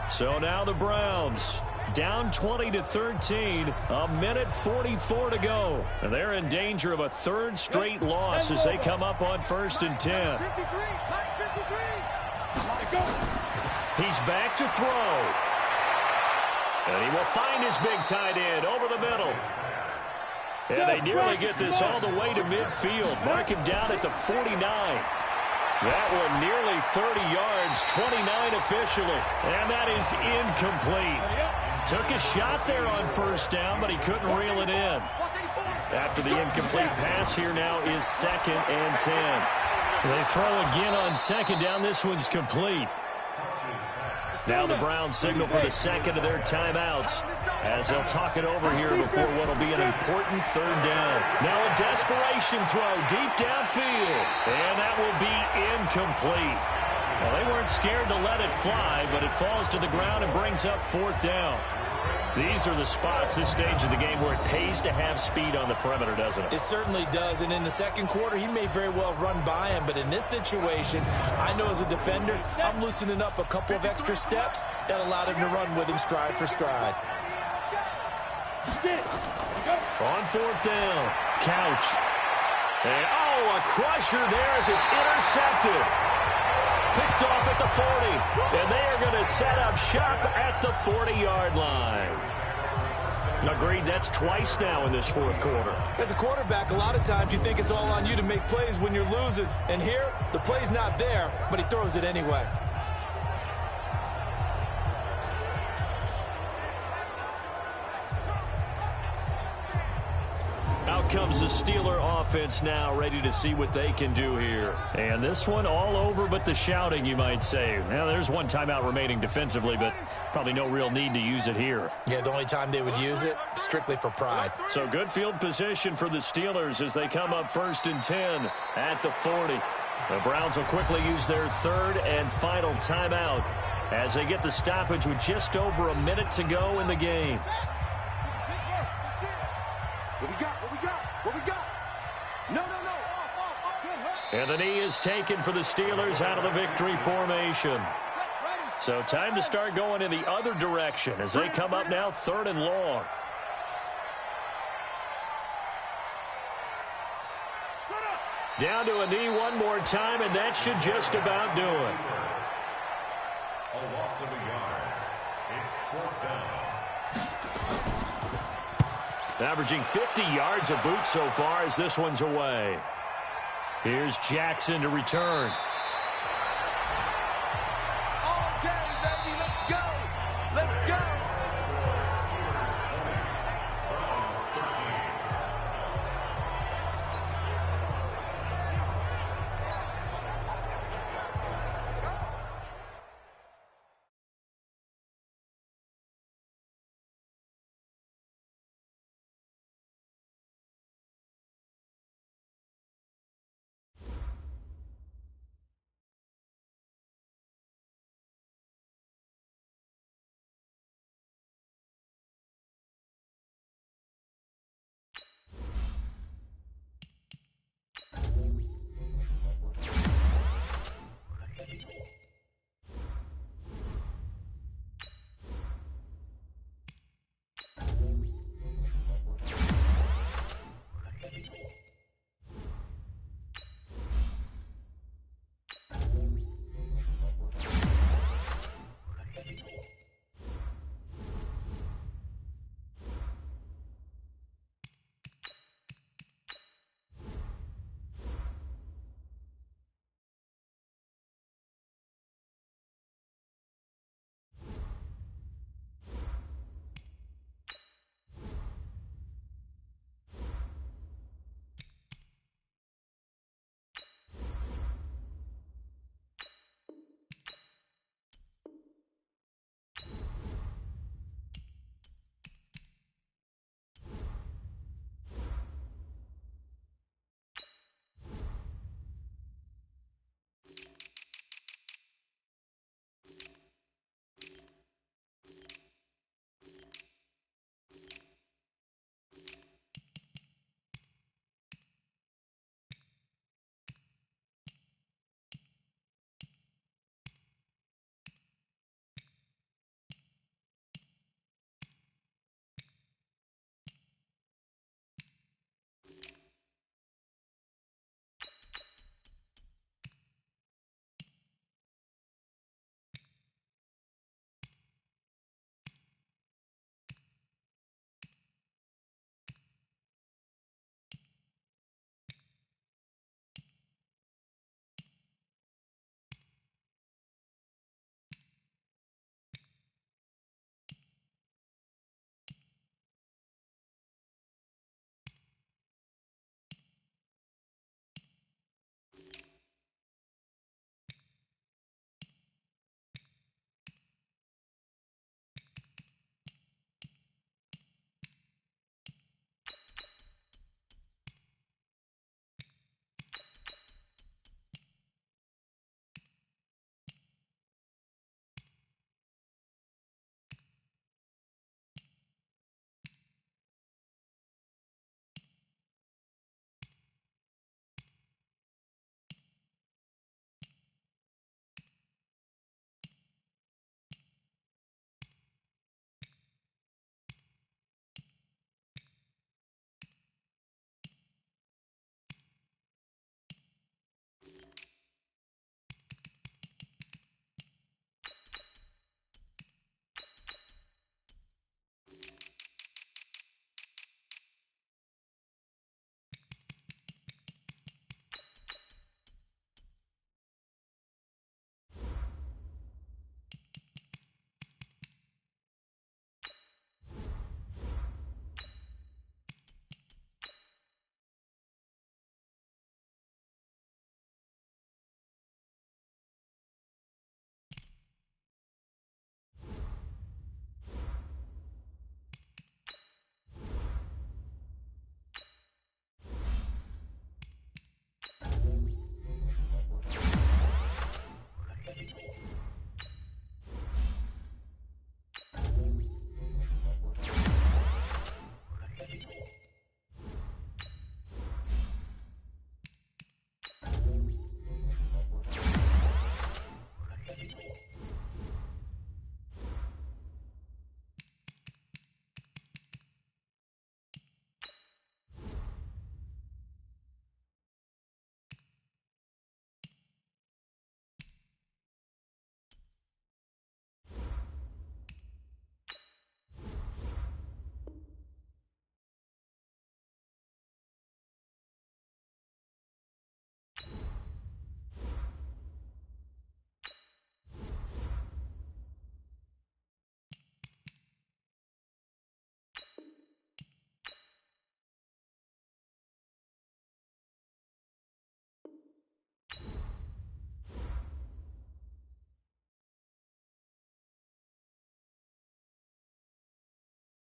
So now the Browns down 20-13, a minute 44 to go. And they're in danger of a third straight loss as they come up on 1st and 10. He's back to throw. And he will find his big tight end over the middle. And they nearly get this all the way to midfield. Mark him down at the 49. That one nearly 30 yards, 29 officially. And that is incomplete. Took a shot there on 1st down, but he couldn't reel it in. After the incomplete pass, here now is 2nd and 10. They throw again on 2nd down. This one's complete. Now the Browns signal for the 2nd of their timeouts as they'll talk it over here before what will be an important 3rd down. Now a desperation throw deep downfield, and that will be incomplete. Well, they weren't scared to let it fly, but it falls to the ground and brings up 4th down. These are the spots, this stage of the game, where it pays to have speed on the perimeter, doesn't it? It certainly does, and in the second quarter, he may very well run by him, but in this situation, I know as a defender, I'm loosening up a couple of extra steps that allowed him to run with him stride for stride. On 4th down, Couch. And, a crusher there as it's intercepted. Picked off at the 40, and they are going to set up shop at the 40-yard line. Agreed, that's twice now in this 4th quarter. As a quarterback, a lot of times you think it's all on you to make plays when you're losing. And here, the play's not there, but he throws it anyway. Out comes the Steeler offense now, ready to see what they can do here. And this one all over but the shouting, you might say. Now, there's one timeout remaining defensively, but probably no real need to use it here. Yeah, the only time they would use it, strictly for pride. So good field position for the Steelers as they come up 1st and 10 at the 40. The Browns will quickly use their 3rd and final timeout as they get the stoppage with just over a minute to go in the game. And the knee is taken for the Steelers out of the victory formation. So time to start going in the other direction as they come up now 3rd and long. Down to a knee one more time, and that should just about do it. A loss of a yard. It's 4th down. Averaging 50 yards a boot so far as this one's away. Here's Jackson to return.